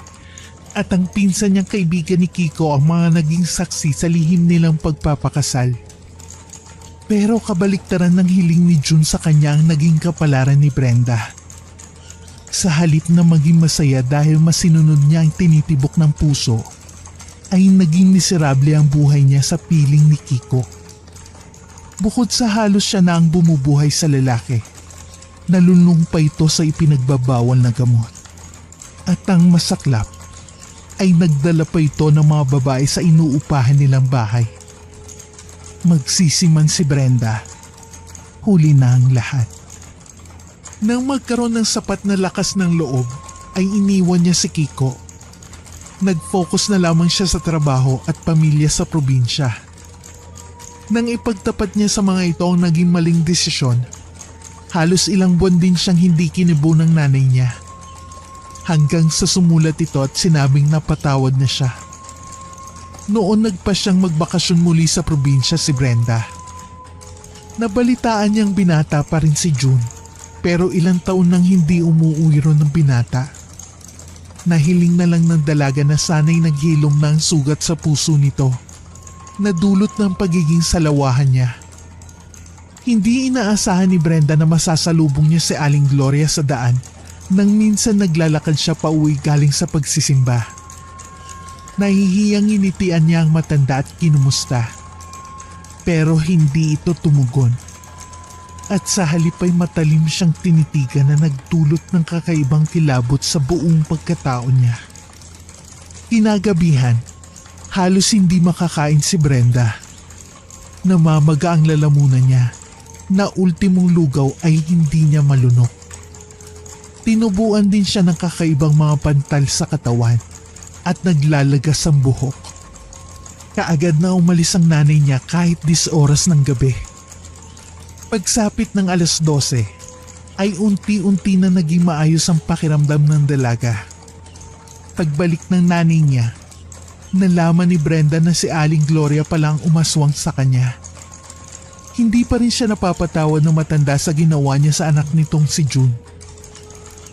at ang pinsan niyang kaibigan ni Kiko ang mga naging saksi sa lihim nilang pagpapakasal. Pero kabaliktaran ng hiling ni June sa kanya ang naging kapalaran ni Brenda. Sa halip na maging masaya dahil masinunod niya ang tinitibok ng puso, ay naging miserable ang buhay niya sa piling ni Kiko. Bukod sa halos siya na ang bumubuhay sa lalaki, nalulung pa ito sa ipinagbabawal na gamot. At ang masaklap ay nagdala pa ito ng mga babae sa inuupahan nilang bahay. Magsisiman si Brenda, huli na ang lahat. Nang magkaroon ng sapat na lakas ng loob, ay iniwan niya si Kiko. Nag-focus na lamang siya sa trabaho at pamilya sa probinsya. Nang ipagtapat niya sa mga ito ang naging maling desisyon, halos ilang buwan din siyang hindi kinibo ng nanay niya. Hanggang sa sumulat ito at sinabing napatawad na siya. Noon nagpa siyang magbakasyon muli sa probinsya si Brenda. Nabalitaan niyang binata pa rin si June, pero ilang taon nang hindi umuwi ron ng binata. Nahiling na lang ng dalaga na sana'y naghilom na ang sugat sa puso nito, na dulot ng pagiging salawahan niya. Hindi inaasahan ni Brenda na masasalubong niya si Aling Gloria sa daan nang minsan naglalakad siya pauwi galing sa pagsisimba. Nahihiyang initian niya ang matanda at kinumusta. Pero hindi ito tumugon. At sa halip ay matalim siyang tinitigan na nagdulot ng kakaibang kilabot sa buong pagkatao niya. Kinagabihan, halos hindi makakain si Brenda. Namamaga ang lalamunan niya na ultimong lugaw ay hindi niya malunok. Tinubuan din siya ng kakaibang mga pantal sa katawan at naglalagas ang buhok. Kaagad na umalis ang nanay niya kahit 10 oras ng gabi. Pagsapit ng 12:00 ay unti-unti na naging maayos ang pakiramdam ng dalaga. Pagbalik ng nanay niya, nalaman ni Brenda na si Aling Gloria palang umaswang sa kanya. Hindi pa rin siya napapatawad ng matanda sa ginawa niya sa anak nitong si June.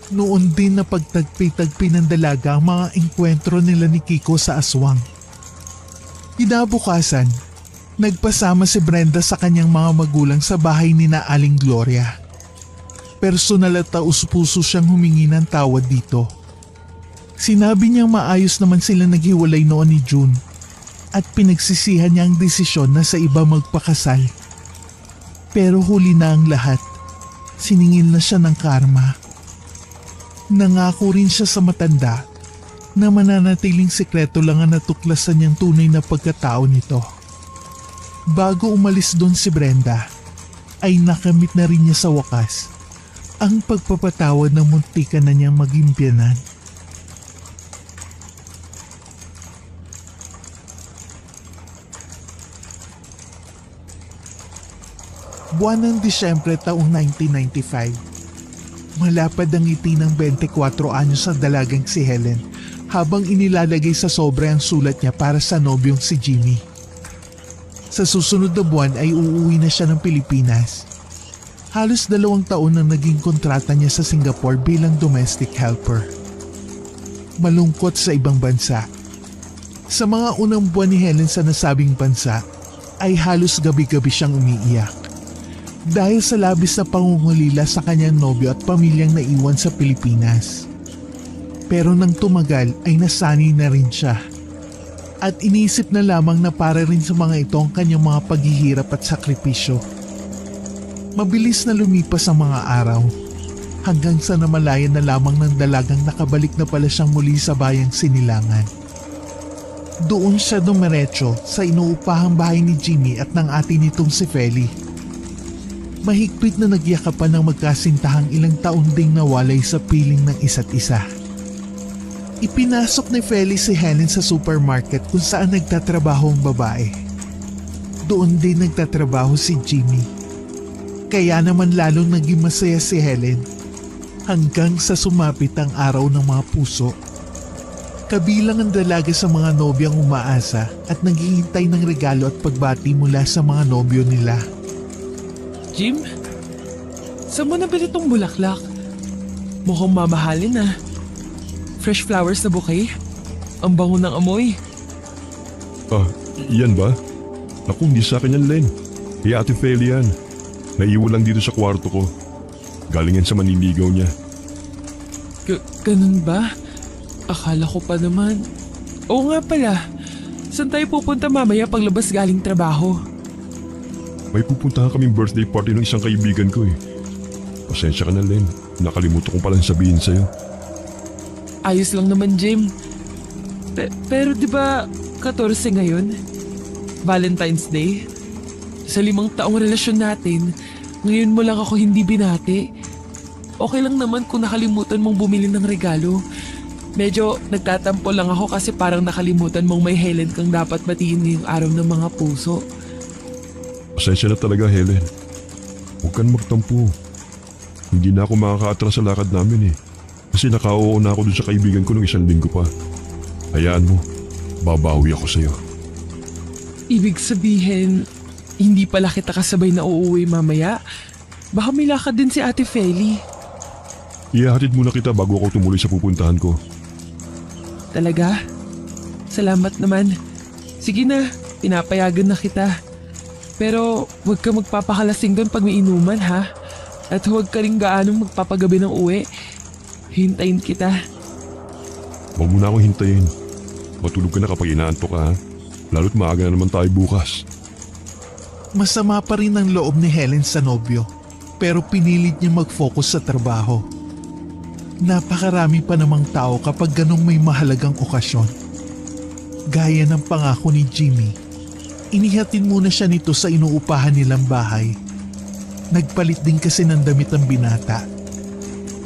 Noon din na pagtagpi-tagpi ng dalaga ang mga engkwentro nila ni Kiko sa aswang. Kinabukasan, nagpasama si Brenda sa kanyang mga magulang sa bahay ni na Aling Gloria. Personal at taus-puso siyang humingi ng tawad dito. Sinabi niyang maayos naman sila naghiwalay noon ni June at pinagsisihan niya ang desisyon na sa iba magpakasal. Pero huli na ang lahat, siningil na siya ng karma. Nangako rin siya sa matanda na mananatiling sekreto lang ang natuklasan niyang tunay na pagkatao nito. Bago umalis doon si Brenda, ay nakamit na rin niya sa wakas ang pagpapatawad ng muntikan na niyang maging biyanan. Buwan ng Disyembre taong 1995. Malapad ang ngiti ng 24 anyos sa dalagang si Helen habang inilalagay sa sobre ang sulat niya para sa nobyong si Jimmy. Sa susunod na buwan ay uuwi na siya ng Pilipinas. Halos 2 taon na naging kontrata niya sa Singapore bilang domestic helper. Malungkot sa ibang bansa. Sa mga unang buwan ni Helen sa nasabing bansa ay halos gabi-gabi siyang umiiyak. Dahil sa labis na pangungulila sa kanyang nobyo at pamilyang naiwan sa Pilipinas. Pero nang tumagal ay nasanay na rin siya. At iniisip na lamang na para rin sa mga ito ang kanyang mga paghihirap at sakripisyo. Mabilis na lumipas ang mga araw hanggang sa namalayan na lamang ng dalagang nakabalik na pala siyang muli sa bayang Sinilangan. Doon siya dumiretso sa inuupahang bahay ni Jimmy at ng ate nitong si Feli. Mahigpit na nagyakapan ng magkasintahang ilang taon ding nawalay sa piling ng isa't isa. Ipinasok ni Feli si Helen sa supermarket kung saan nagtatrabaho ang babae. Doon din nagtatrabaho si Jimmy. Kaya naman lalong naging masaya si Helen hanggang sa sumapit ang araw ng mga puso. Kabilang ang dalaga sa mga nobyang umaasa at naghihintay ng regalo at pagbati mula sa mga nobyo nila. Jim, saan mo nabili tong bulaklak? Mukhang mamahalin ah. Fresh flowers na bouquet? Ang bango ng amoy. Ah, yan ba? Naku, hindi sa akin yan, Len. Kay Ate Feli yan. Naiwan lang dito sa kwarto ko. Galing yan sa maniligaw niya. Ganun ba? Akala ko pa naman. Oo nga pala. Saan tayo pupunta mamaya paglabas galing trabaho? May pupuntahan kaming birthday party ng isang kaibigan ko eh. Pasensya ka na, Len. Nakalimutan ko palang sabihin sa'yo. Ayos lang naman, Jim. Pero di ba 14 ngayon? Valentine's Day? Sa 5 taong relasyon natin, ngayon mo lang ako hindi binati. Okay lang naman kung nakalimutan mong bumili ng regalo. Medyo nagtatampo lang ako kasi parang nakalimutan mong may Helen kang dapat batiin ngayong araw ng mga puso. Pasensya na talaga, Helen. Huwag kang magtampo. Hindi na ako makakaatras sa lakad namin eh. Kasi nakauo na ako dun sa kaibigan ko ng 1 linggo pa. Hayaan mo, babawi ako sa'yo. Ibig sabihin, hindi pala kita kasabay na uuwi mamaya? Baka may lakad din si Ate Feli. Ihahatid muna kita bago ako tumuloy sa pupuntahan ko. Talaga? Salamat naman. Sige na, pinapayagan na kita. Pero huwag ka magpapakalasing doon pag may inuman ha. At huwag ka rin gaanong magpapagabi ng uwi. Hintayin kita. Huwag mo na akong hintayin. Matulog ka na kapag inaantok ka ha. Lalo't maaga na naman tayo bukas. Masama pa rin ang loob ni Helen sa nobyo, pero pinilit niya mag-focus sa trabaho. Napakarami pa namang tao kapag ganong may mahalagang okasyon. Gaya ng pangako ni Jimmy, inihatid muna siya nito sa inuupahan nilang bahay. Nagpalit din kasi ng damit ang binata.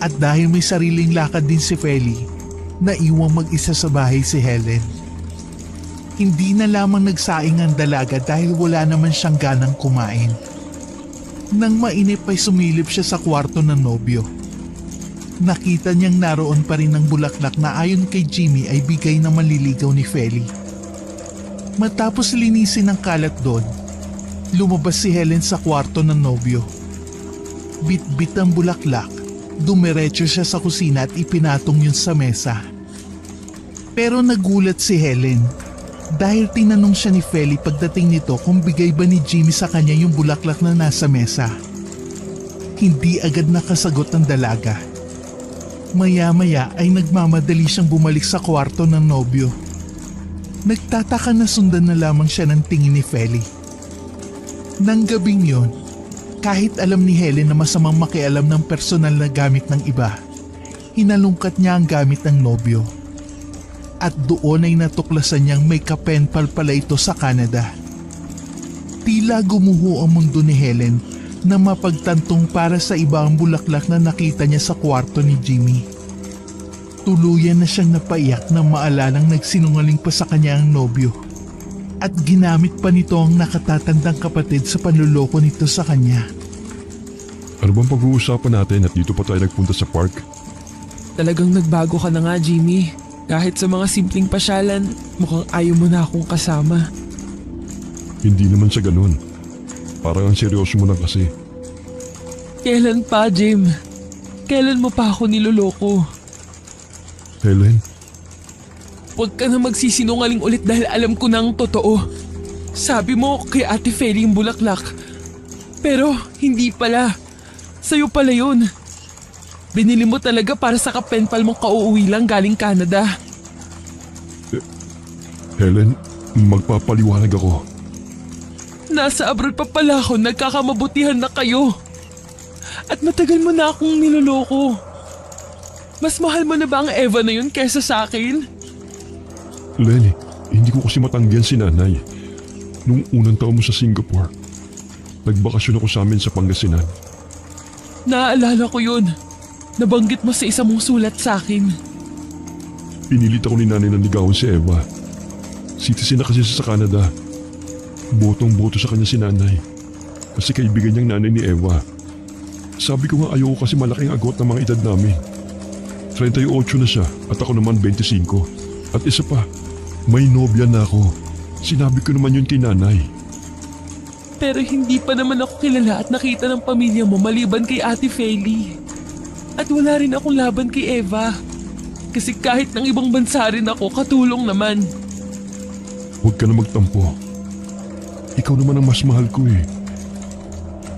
At dahil may sariling lakad din si Feli, naiwang mag-isa sa bahay si Helen. Hindi na lamang nagsaing ang dalaga dahil wala naman siyang ganang kumain. Nang mainip ay sumilip siya sa kwarto ng nobyo. Nakita niyang naroon pa rin ang bulaklak na ayon kay Jimmy ay bigay na manliligaw ni Feli. Matapos linisin ang kalat doon, lumabas si Helen sa kwarto ng nobyo. Bit-bit ang bulaklak, dumiretso siya sa kusina at ipinatong yun sa mesa. Pero nagulat si Helen dahil tinanong siya ni Feli pagdating nito kung bigay ba ni Jimmy sa kanya yung bulaklak na nasa mesa. Hindi agad nakasagot ang dalaga. Maya-maya ay nagmamadali siyang bumalik sa kwarto ng nobyo. Nagtataka na sundan na lamang siya ng tingin ni Feli. Nang gabing yon, kahit alam ni Helen na masamang makialam ng personal na gamit ng iba, hinalungkat niya ang gamit ng nobyo. At doon ay natuklasan niyang may kapenpal pala ito sa Canada. Tila gumuho ang mundo ni Helen na mapagtantong para sa iba ang bulaklak na nakita niya sa kwarto ni Jimmy. Tuluyan na siyang napaiyak na maalalang nagsinungaling pa sa kanya ang nobyo. At ginamit pa nito ang nakatatandang kapatid sa panluloko nito sa kanya. Ano bang pag-uusapan natin at dito pa tayo nagpunta sa park? Talagang nagbago ka na nga, Jimmy. Kahit sa mga simpleng pasyalan, mukhang ayaw mo na akong kasama. Hindi naman sa ganun. Parang ang seryoso mo na kasi. Kailan pa, Jim? Kailan mo pa ako niloloko? Helen, Huwag ka na magsisinungaling ulit dahil alam ko na ang totoo. Sabi mo kay Ate Feli yung bulaklak. Pero hindi pala. Sa'yo pala yun. Binili mo talaga para sa kapenpal mong kauuwi lang galing Canada. Helen, magpapaliwanag ako. Nasa abroad pa pala ako, nagkakamabutihan na kayo. At matagal mo na akong niloloko. Mas mahal mo na ba ang Eva na yun kaysa sa akin? Lenny, hindi ko kasi matanggihan si nanay. Nung unang taon mo sa Singapore, nagbakasyon ako sa amin sa Pangasinan. Naaalala ko yun. Nabanggit mo sa isa mong sulat sa akin. Pinilit ako ni nanay na ligawan si Eva. Citizen na kasi siya sa Canada. Botong-boto sa kanya si nanay. Kasi kaibigan niyang nanay ni Eva. Sabi ko nga ayoko kasi malaking agot ng mga edad namin. 38 na siya at ako naman 25. At isa pa, may nobya na ako. Sinabi ko naman yun kay nanay. Pero hindi pa naman ako kilala at nakita ng pamilya mo maliban kay Ate Feli. At wala rin akong laban kay Eva. Kasi kahit ng ibang bansa rin ako, katulong naman. Huwag ka na magtampo. Ikaw naman ang mas mahal ko eh.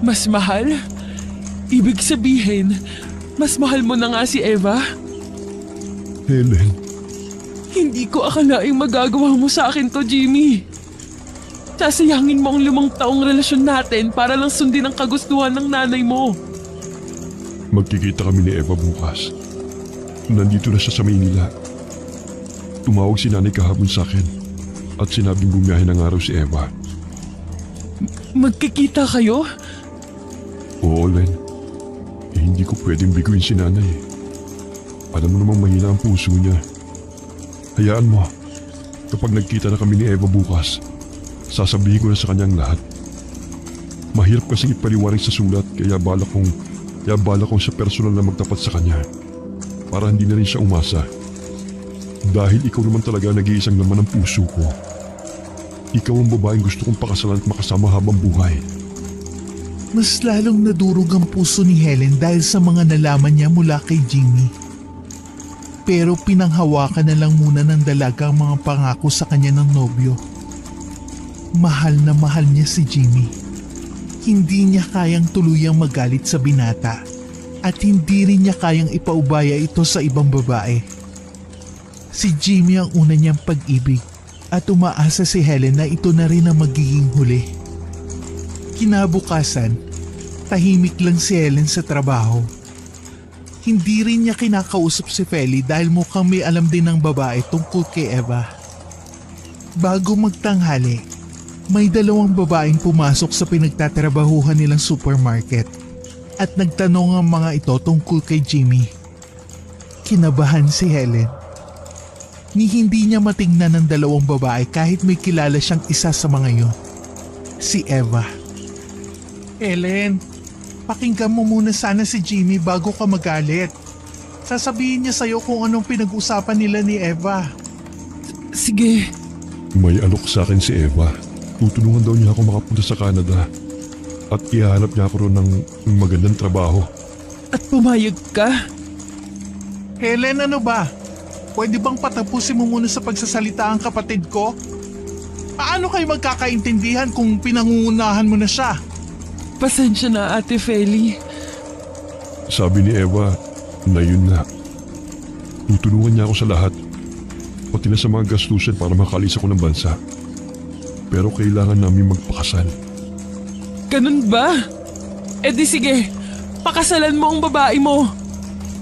Mas mahal? Ibig sabihin, mas mahal mo na nga si Eva? Helen, Hindi ko akalaing magagawa mo sa akin to, Jimmy. Sasayangin mo ang 5 taong relasyon natin para lang sundin ang kagustuhan ng nanay mo. magkikita kami ni Eva bukas. Nandito na siya sa Maynila. Tumawag si nanay kahapon sa akin at sinabing bumiyahe ng araw si Eva. Magkikita kayo? Oo, Len. Hindi ko pwedeng biguin si nanay. Alam mo namang mahina ang puso niya. Hayaan mo. Kapag nagkita na kami ni Eva bukas, sasabihin ko na sa kanyang lahat. Mahirap kasing ipaliwanag sa sulat kaya balak kong sa personal na magtapat sa kanya para hindi na rin siya umasa. Dahil ikaw naman talaga nag-iisang laman ng puso ko. Ikaw ang babaeng gusto kong pakasalan at makasama habang buhay. Mas lalong nadurog ang puso ni Helen dahil sa mga nalaman niya mula kay Jimmy. Pero pinanghawakan na lang muna ng dalaga ang mga pangako sa kanya ng nobyo. Mahal na mahal niya si Jimmy. Hindi niya kayang tuluyang magalit sa binata at hindi rin niya kayang ipaubaya ito sa ibang babae. Si Jimmy ang una niyang pag-ibig at umaasa si Helen na ito na rin ang magiging huli. Kinabukasan, tahimik lang si Helen sa trabaho. Hindi rin niya kinakausap si Feli dahil mukhang may alam din ng babae tungkol kay Eva. Bago magtanghali, may 2 babaeng pumasok sa pinagtatrabahuhan nilang supermarket at nagtanong ang mga ito tungkol kay Jimmy. Kinabahan si Helen. Ni hindi niya matingnan ng 2 babae kahit may kilala siyang isa sa mga yun. Si Eva. Helen, pakinggan mo muna sana si Jimmy bago ka magalit. Sasabihin niya sa'yo kung anong pinag-usapan nila ni Eva. Sige. May alok sa akin si Eva. Tutulungan daw niya ako makapunta sa Canada at ihahanap niya ako ron ng magandang trabaho. At pumayag ka? Helen, ano ba? Pwede bang patapusin mo muna sa pagsasalita ang kapatid ko? Paano kayo magkakaintindihan kung pinangungunahan mo na siya? Pasensya na, Ate Feli. Sabi ni Eva na yun na. Tutulungan niya ako sa lahat, pati na sa mga gastusin para makalis ako ng bansa. Pero kailangan namin magpakasal. Ganun ba? E di sige, pakasalan mo ang babae mo.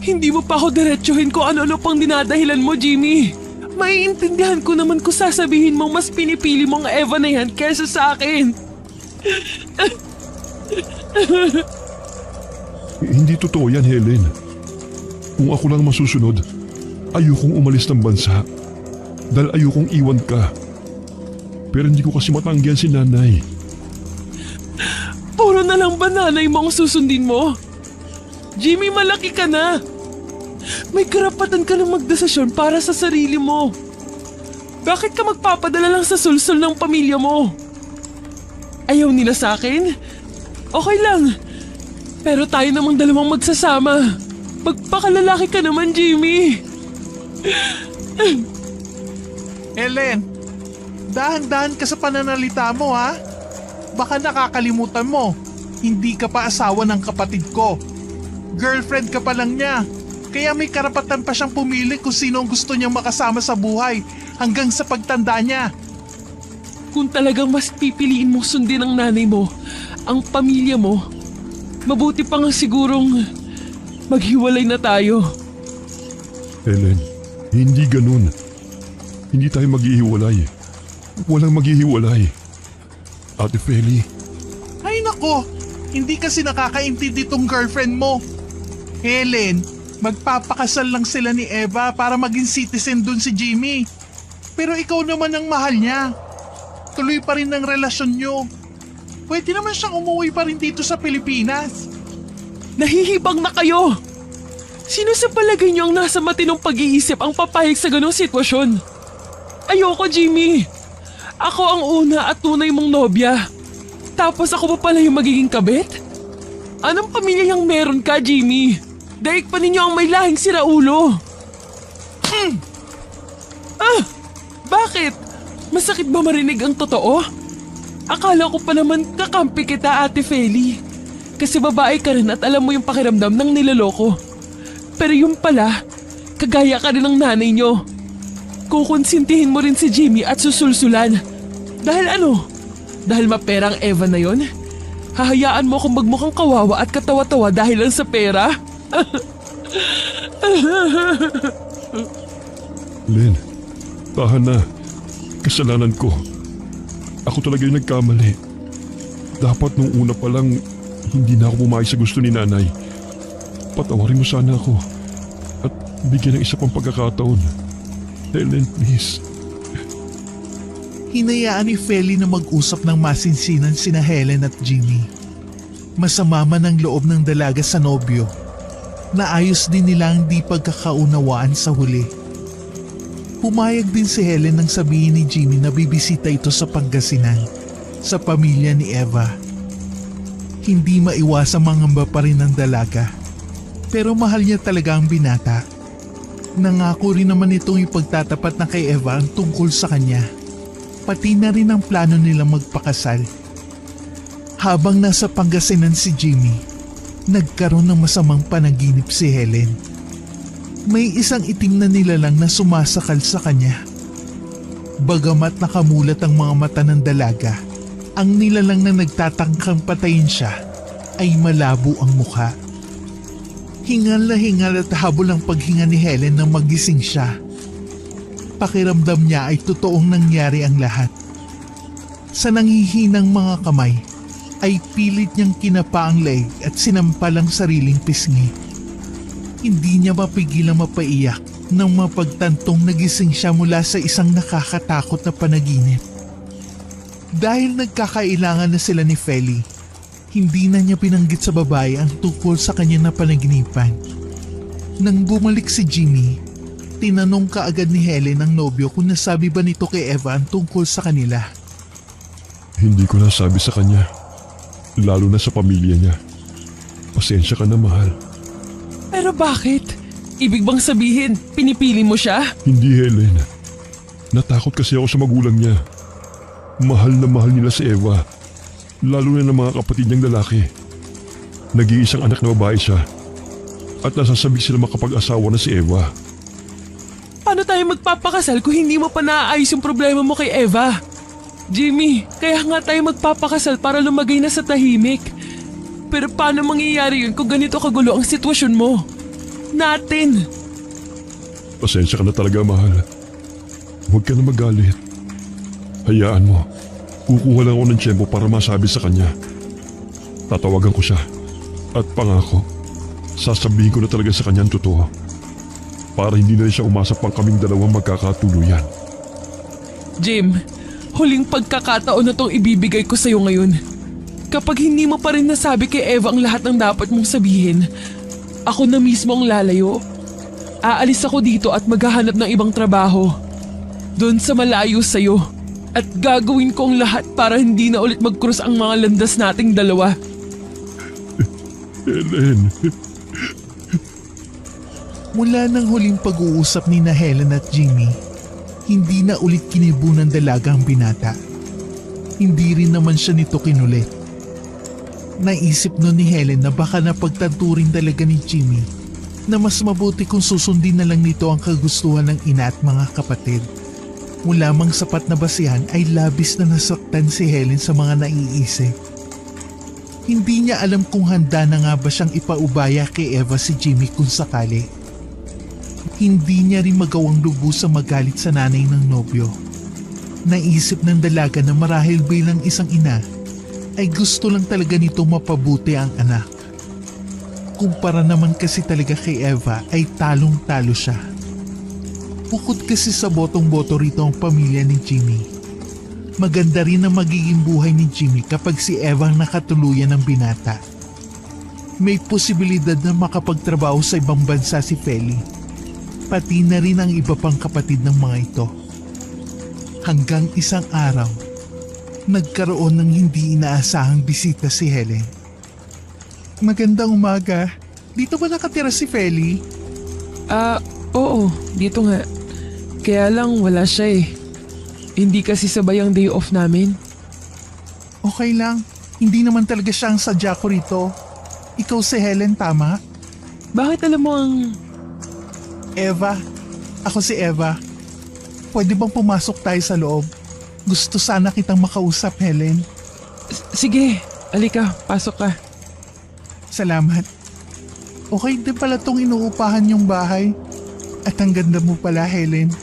Hindi mo pa ako diretsuhin kung ano-ano pang dinadahilan mo, Jimmy. Maiintindihan ko naman kung sasabihin mong mas pinipili mong Eva na yan kaysa sa akin. Hindi totoo yan, Helen. Kung ako lang masusunod, ayokong umalis ng bansa dahil ayokong iwan ka. Pero hindi ko kasi matanggihan si nanay. Puro na lang ba nanay mo ang susundin mo? Jimmy, malaki ka na. May karapatan ka ng magdesisyon para sa sarili mo. Bakit ka magpapadala lang sa sulsul ng pamilya mo? Ayaw nila sa akin? Okay lang. Pero tayo namang 2 magsasama. Magpakalalaki ka naman, Jimmy. Helen, dahan-dahan ka sa pananalita mo ha. Baka nakakalimutan mo, hindi ka pa asawa ng kapatid ko. Girlfriend ka pa lang niya. Kaya may karapatan pa siyang pumili kung sino ang gusto niyang makasama sa buhay hanggang sa pagtanda niya. Kung talagang mas pipiliin mo sundin ang nanay mo, ang pamilya mo, mabuti pa nga sigurong maghiwalay na tayo. Helen, hindi ganun. Hindi tayo maghihiwalay. Walang maghihiwalay. Ate Feli. Ay nako, hindi kasi nakakaintindi tong girlfriend mo. Helen, magpapakasal lang sila ni Eva para maging citizen dun si Jimmy. Pero ikaw naman ang mahal niya. Tuloy pa rin ang relasyon nyo. Pwede naman siyang umuwi pa rin dito sa Pilipinas. Nahihibang na kayo! Sino sa palagay niyo ang nasa matinong pag-iisip ang papayag sa ganong sitwasyon? Ayoko, Jimmy! Ako ang una at tunay mong nobya. Tapos ako pa pala yung magiging kabit? Anong pamilya yung meron ka, Jimmy? Daig pa ninyo ang may lahing siraulo. Bakit? Masakit ba marinig ang totoo? Akala ko pa naman kakampi kita, Ate Feli. Kasi babae ka rin at alam mo yung pakiramdam ng niloloko. Pero yung pala, kagaya ka rin ng nanay nyo. Kukonsintihin mo rin si Jimmy at susulsulan. Dahil ano? Dahil maperang Eva na yon? Hahayaan mo akong magmukhang kawawa at katawa-tawa dahil lang sa pera? Len, tahan na. Kasalanan ko. Ako talaga yung nagkamali. Dapat nung una pa lang, hindi na ako pumayag sa gusto ni nanay. Patawarin mo sana ako. At bigyan ng isa pang pagkakataon. Helen, please. Hinayaan ni Feli na mag-usap ng masinsinan sina Helen at Jimmy. Masama man ang loob ng dalaga sa nobyo. Naayos din nila ang di pagkakaunawaan sa huli. Pumayag din si Helen nang sabihin ni Jimmy na bibisita ito sa Pangasinan, sa pamilya ni Eva. Hindi maiwasang mangamba pa rin ng dalaga. Pero mahal niya talaga ang binata. Nangako rin naman itong ipagtatapat na kay Eva ang tungkol sa kanya. Pati na rin ang plano nilang magpakasal. Habang nasa Pangasinan si Jimmy, nagkaroon ng masamang panaginip si Helen. May isang itim na nilalang na sumasakal sa kanya. Bagamat nakamulat ang mga mata ng dalaga, ang nilalang na nagtatangkang patayin siya ay malabo ang mukha. Hingal na hingal at habol ang paghinga ni Helen nang magising siya. Pakiramdam niya ay totoong nangyari ang lahat. Sa nanghihinang mga kamay, ay pilit niyang kinapa ang leeg at sinampal ang sariling pisngi. Hindi niya mapigilang mapaiyak nang mapagtantong nagising siya mula sa isang nakakatakot na panaginip. Dahil nagkakailangan na sila ni Feli, hindi na niya binanggit sa babae ang tungkol sa kanyang napanaginipan. Nang bumalik si Jimmy, tinanong kaagad ni Helen ang nobyo kung nasabi ba nito kay Eva ang tungkol sa kanila. Hindi ko nasabi sa kanya. Lalo na sa pamilya niya. Pasensya ka na, mahal. Pero bakit? Ibig bang sabihin, pinipili mo siya? Hindi, Helen. Natakot kasi ako sa magulang niya. Mahal na mahal nila si Eva. Lalo na ng mga kapatid niyang lalaki. Nag-iisang anak na babae siya. At nasasabik sila makapag-asawa na si Eva. Paano tayo magpapakasal kung hindi mo pa naaayos yung problema mo kay Eva? Jimmy, kaya nga tayo magpapakasal para lumagay na sa tahimik. Pero paano mangyayari yun kung ganito kagulo ang sitwasyon mo? Natin! Pasensya ka na talaga, mahal. Huwag ka na magalit. Hayaan mo. Kukuha lang ako ng tiyempo para masabi sa kanya. Tatawagan ko siya. At pangako, sasabihin ko na talaga sa kanya ang totoo. Para hindi na siya umasa pang kaming dalawang magkakatuluyan. Jim, huling pagkakataon na tong ibibigay ko sa'yo ngayon. Kapag hindi mo pa rin nasabi kay Eva ang lahat ng dapat mong sabihin, ako na mismo ang lalayo. Aalis ako dito at maghahanap ng ibang trabaho. Doon sa malayo sa'yo. At gagawin ko ang lahat para hindi na ulit mag-cross ang mga landas nating dalawa. Helen. Mula ng huling pag-uusap ni na Helen at Jimmy, hindi na ulit kinibo ng dalaga ang binata. Hindi rin naman siya nito kinulit. Naisip nun ni Helen na baka napagtanto rin talaga ni Jimmy na mas mabuti kung susundin na lang nito ang kagustuhan ng ina at mga kapatid. Mula mang sapat na basihan ay labis na nasaktan si Helen sa mga naiisip. Hindi niya alam kung handa na nga ba siyang ipaubaya kay Eva si Jimmy kung sakali. Hindi niya rin magawang lubos sa magalit sa nanay ng nobyo. Naisip ng dalaga na marahil bilang isang ina ay gusto lang talaga nito mapabuti ang anak. Kumpara naman kasi talaga kay Eva ay talong-talo siya. Bukod kasi sa botong-boto rito ang pamilya ni Jimmy. Maganda rin ang magiging buhay ni Jimmy kapag si Eva ang nakatuluyan ng binata. May posibilidad na makapagtrabaho sa ibang bansa si Feli. Pati na rin ang iba pang kapatid ng mga ito. Hanggang isang araw, nagkaroon ng hindi inaasahang bisita si Helen. Magandang umaga. Dito ba nakatira si Feli? Oo, dito nga. Kaya lang wala siya eh. Hindi kasi sabay ang day off namin. Okay lang. Hindi naman talaga siya ang sadya ko rito. Ikaw si Helen, tama? Bakit alam mo ang... Eva. Ako si Eva. Pwede bang pumasok tayo sa loob? Gusto sana kitang makausap, Helen. Sige, alika, pasok ka. Salamat. Okay din pala tong inuupahan yung bahay. At ang ganda mo pala, Helen.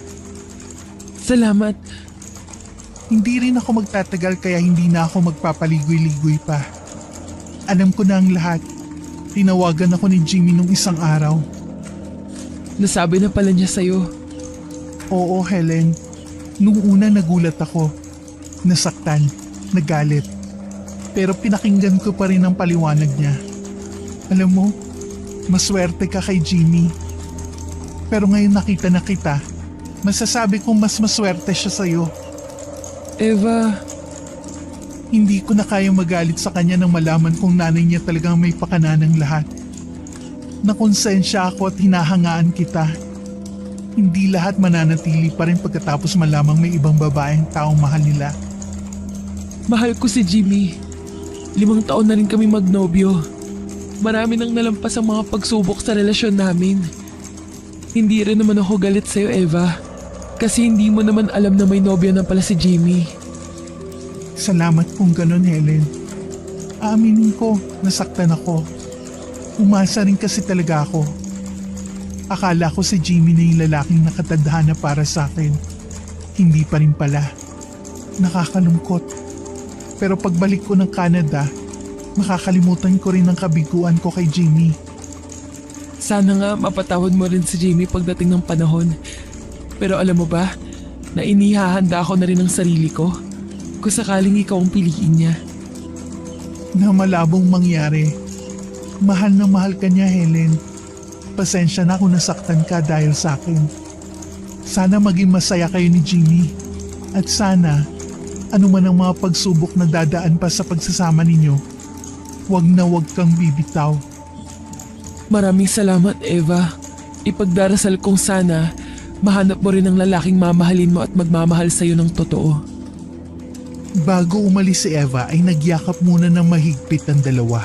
Salamat. Hindi rin ako magtatagal kaya hindi na ako magpapaligoy-ligoy pa. Alam ko na ang lahat. Tinawagan ako ni Jimmy nung isang araw. Nasabi na pala niya sa'yo. Oo, Helen. Nung una nagulat ako. Nasaktan. Nagalit. Pero pinakinggan ko pa rin ang paliwanag niya. Alam mo, maswerte ka kay Jimmy. Pero ngayon nakita na kita, masasabi kong mas maswerte siya sa'yo. Eva, Hindi ko na kayang magalit sa kanya nang malaman kong nanay niya talagang may pakana ng lahat. Nakonsensya ako at hinahangaan kita. Hindi lahat mananatili pa rin pagkatapos malamang may ibang babaeng taong mahal nila. mahal ko si Jimmy. 5 taon na rin kami magnobyo. Marami nang nalampas ang mga pagsubok sa relasyon namin. Hindi rin naman ako galit sa'yo, Eva. Kasi hindi mo naman alam na may nobyo na pala si Jimmy. Salamat kung ganun, Helen. Aaminin ko, nasaktan ako. Umasa rin kasi talaga ako. Akala ko si Jimmy na yung lalaking nakatadhana para sa akin. Hindi pa rin pala. Nakakalungkot. Pero pagbalik ko ng Canada, makakalimutan ko rin ang kabiguan ko kay Jimmy. Sana nga mapatawad mo rin si Jimmy pagdating ng panahon. Pero alam mo ba, na inihahanda ko na rin ang sarili ko kung sakaling ikaw ang piliin niya. Na malabong mangyari. Mahal na mahal ka niya, Helen. Pasensya na kung nasaktan ka dahil sa akin. Sana maging masaya kayo ni Jimmy. At sana, ano man ang mga pagsubok na dadaan pa sa pagsasama ninyo, wag na wag kang bibitaw. Maraming salamat, Eva. Ipagdarasal kong sana mahanap mo rin ang lalaking mamahalin mo at magmamahal sa'yo ng totoo. Bago umalis si Eva ay nagyakap muna ng mahigpit ang dalawa.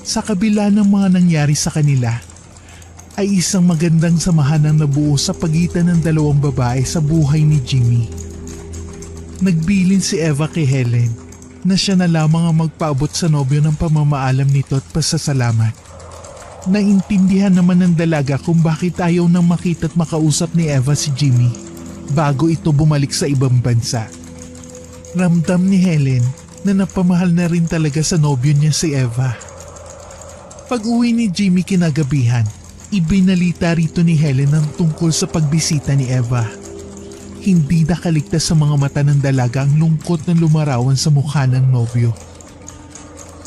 Sa kabila ng mga nangyari sa kanila, ay isang magandang samahan ang nabuo sa pagitan ng dalawang babae sa buhay ni Jimmy. Nagbilin si Eva kay Helen na siya na lamang ang magpaabot sa nobyo ng pamamaalam nito at pasasalamat. Naintindihan naman ng dalaga kung bakit ayaw nang makita at makausap ni Eva si Jimmy bago ito bumalik sa ibang bansa. Ramdam ni Helen na napamahal na rin talaga sa nobyo niya si Eva. Pag-uwi ni Jimmy kinagabihan, ibinalita rito ni Helen ang tungkol sa pagbisita ni Eva. Hindi nakaligtas sa mga mata ng dalaga ang lungkot na lumarawan sa mukha ng nobyo.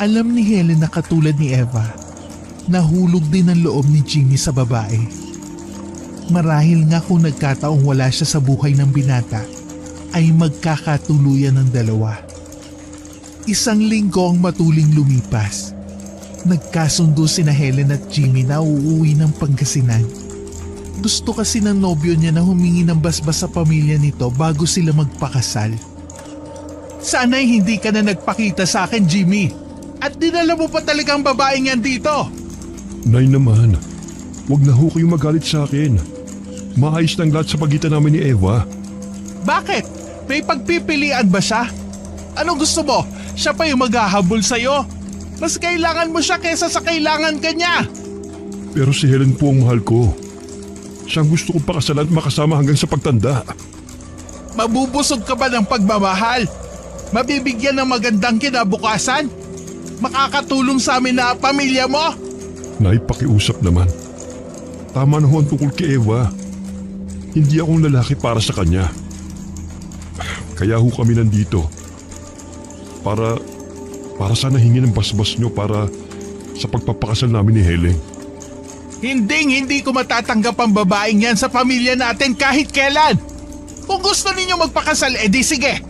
Alam ni Helen na katulad ni Eva, nahulog din ang loob ni Jimmy sa babae. Marahil nga kung nagkataong wala siya sa buhay ng binata, ay magkakatuluyan ng dalawa. Isang linggo ang matuling lumipas. Nagkasundo sina Helen at Jimmy na uuwi ng Pangasinan. Gusto kasi ng nobyo niya na humingi ng basbas sa pamilya nito bago sila magpakasal. Sana'y hindi ka na nagpakita sa akin, Jimmy. At dinala mo pa talagang babaeng yan dito. Nay naman, wag na ho kayong magalit sa akin. Maayos ng lahat sa pagitan namin ni Eva. Bakit? May pagpipilian ba siya? Anong gusto mo? Siya pa yung maghahabol sa'yo? Mas kailangan mo siya kesa sa kailangan ka niya. Pero si Helen po ang mahal ko. Siyang gusto kong pakasalan at makasama hanggang sa pagtanda. Mabubusog ka ba ng pagmamahal? Mabibigyan ng magandang kinabukasan? Makakatulong sa amin na pamilya mo? Nay, pakiusap naman. Tama na ho ang tungkol kay Eva. Hindi akong lalaki para sa kanya. Kaya ho kami nandito. Para sana hingin ng basbas nyo para sa pagpapakasal namin ni Helen. Hindi ko matatanggap ang babaeng yan sa pamilya natin kahit kailan. Kung gusto ninyo magpakasal, edi sige.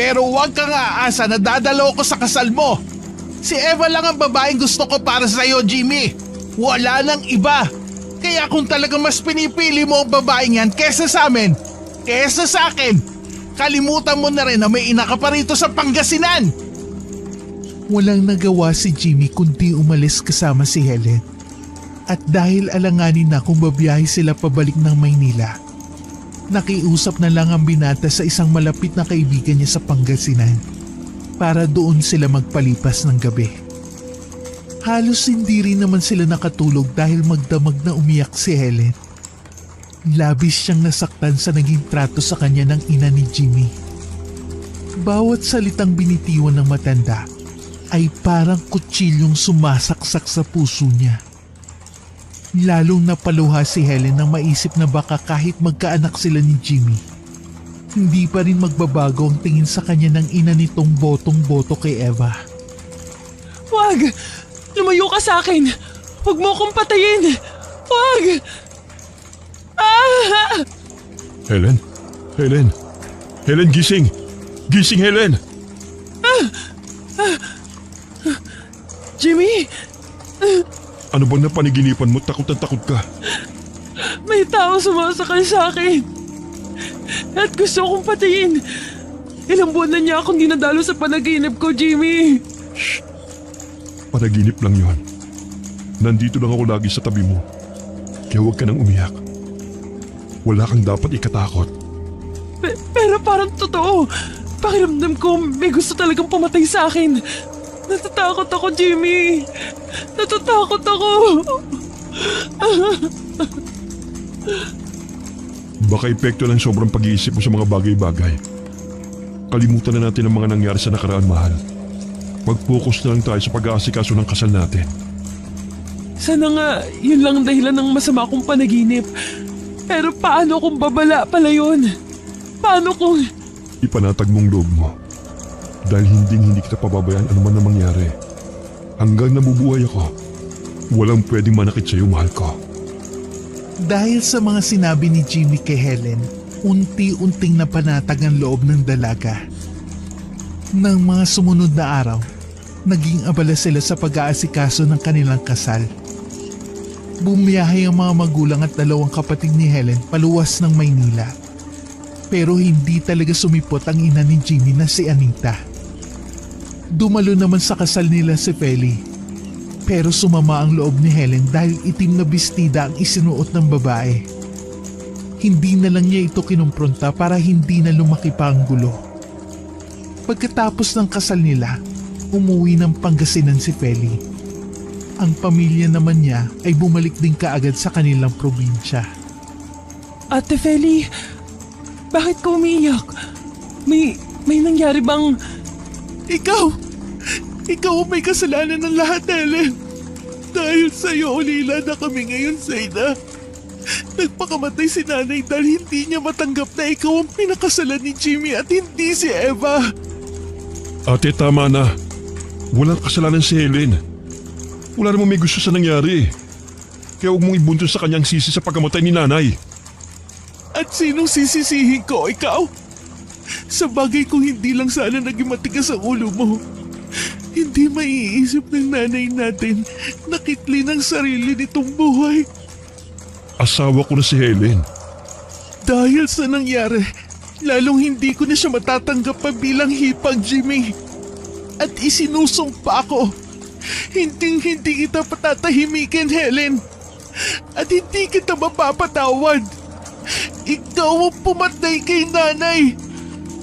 Pero huwag kang aasa na dadalaw ko sa kasal mo. Si Eva lang ang babaeng gusto ko para sa'yo, Jimmy. Wala nang iba. Kaya kung talaga mas pinipili mo ang babaeng yan kesa sa amin, kesa sa akin, kalimutan mo na rin na may ina ka pa rito sa Pangasinan. Walang nagawa si Jimmy kundi umalis kasama si Helen. At dahil alanganin na kung babiyahe sila pabalik ng Maynila, nakiusap na lang ang binata sa isang malapit na kaibigan niya sa Pangasinan para doon sila magpalipas ng gabi. Halos hindi rin naman sila nakatulog dahil magdamag na umiyak si Helen. Labis siyang nasaktan sa naging trato sa kanya ng ina ni Jimmy. Bawat salitang binitiwan ng matanda ay parang kutsilyong sumasaksak sa puso niya. Lalong napaluha si Helen nang maisip na baka kahit magkaanak sila ni Jimmy, hindi pa rin magbabago ang tingin sa kanya ng ina nitong botong-boto kay Eva. Wag! Lumayo ka sa akin! Huwag mo akong patayin! Wag! Ah! Helen? Helen, gising! Gising, Helen! Jimmy! Ano bang napaniginipan mo? Takot na takot ka. May tao sumasakay sa akin. At gusto kong patayin. Ilang buwan na niya akong dinadalo sa panaginip ko, Jimmy. Panaginip lang yon. Nandito lang ako lagi sa tabi mo. Kaya huwag ka nang umiyak. Wala kang dapat ikatakot. Pero parang totoo. Pakiramdam ko may gusto talagang pumatay sa akin. Natatakot ako, Jimmy. Natatakot ako. Baka epekto lang sobrang pag-iisip mo sa mga bagay-bagay. Kalimutan na natin ang mga nangyari sa nakaraan, mahal. Mag-focus na lang tayo sa pag-aasikaso ng kasal natin. Sana nga, yun lang ang dahilan ng masama kong panaginip. Pero paano kung babala pala yun? Paano kung... Ipanatag mong loob mo. Dahil hindi kita pababayaan anuman na mangyari. Hanggang nabubuhay ako, walang pwedeng manakit sa'yo, mahal ko. Dahil sa mga sinabi ni Jimmy kay Helen, unti-unting napanatag ang loob ng dalaga. Nang mga sumunod na araw, naging abala sila sa pag-aasikaso ng kanilang kasal. Bumiyahe ang mga magulang at dalawang kapatid ni Helen paluwas ng Maynila. Pero hindi talaga sumipot ang ina ni Jimmy na si Anita. Dumalo naman sa kasal nila si Feli. Pero sumama ang loob ni Helen dahil itim na bestida ang isinuot ng babae. Hindi na lang niya ito kinumpronta para hindi na lumaki pa ang gulo. Pagkatapos ng kasal nila, umuwi ng Pangasinan si Feli. Ang pamilya naman niya ay bumalik din kaagad sa kanilang probinsya. Ate Feli, bakit ka umiiyak? May nangyari bang... Ikaw ang may kasalanan ng lahat, Helen. Dahil sa'yo ulila na kami ngayon, Zayda. Nagpakamatay si nanay dahil hindi niya matanggap na ikaw ang pinakasalan ni Jimmy at hindi si Eva. Ate, tama na. Walang kasalanan si Helen. Wala namang may gusto sa nangyari. Kaya huwag mong ibuntos sa kanyang sisi sa pagkamatay ni nanay. At sinong sisisihin ko, ikaw? Sa bagay kung hindi lang sana naging matigas ang ulo mo. Hindi maiisip ng nanay natin na kitli ng sarili nitong buhay. Asawa ko na si Helen. Dahil sa nangyari, lalong hindi ko na siya matatanggap pa bilang hipag, Jimmy. At isinusumpa ko. Hindi kita patatahimikin, Helen. At hindi kita mapapatawad. Ikaw ang pumatay kay nanay.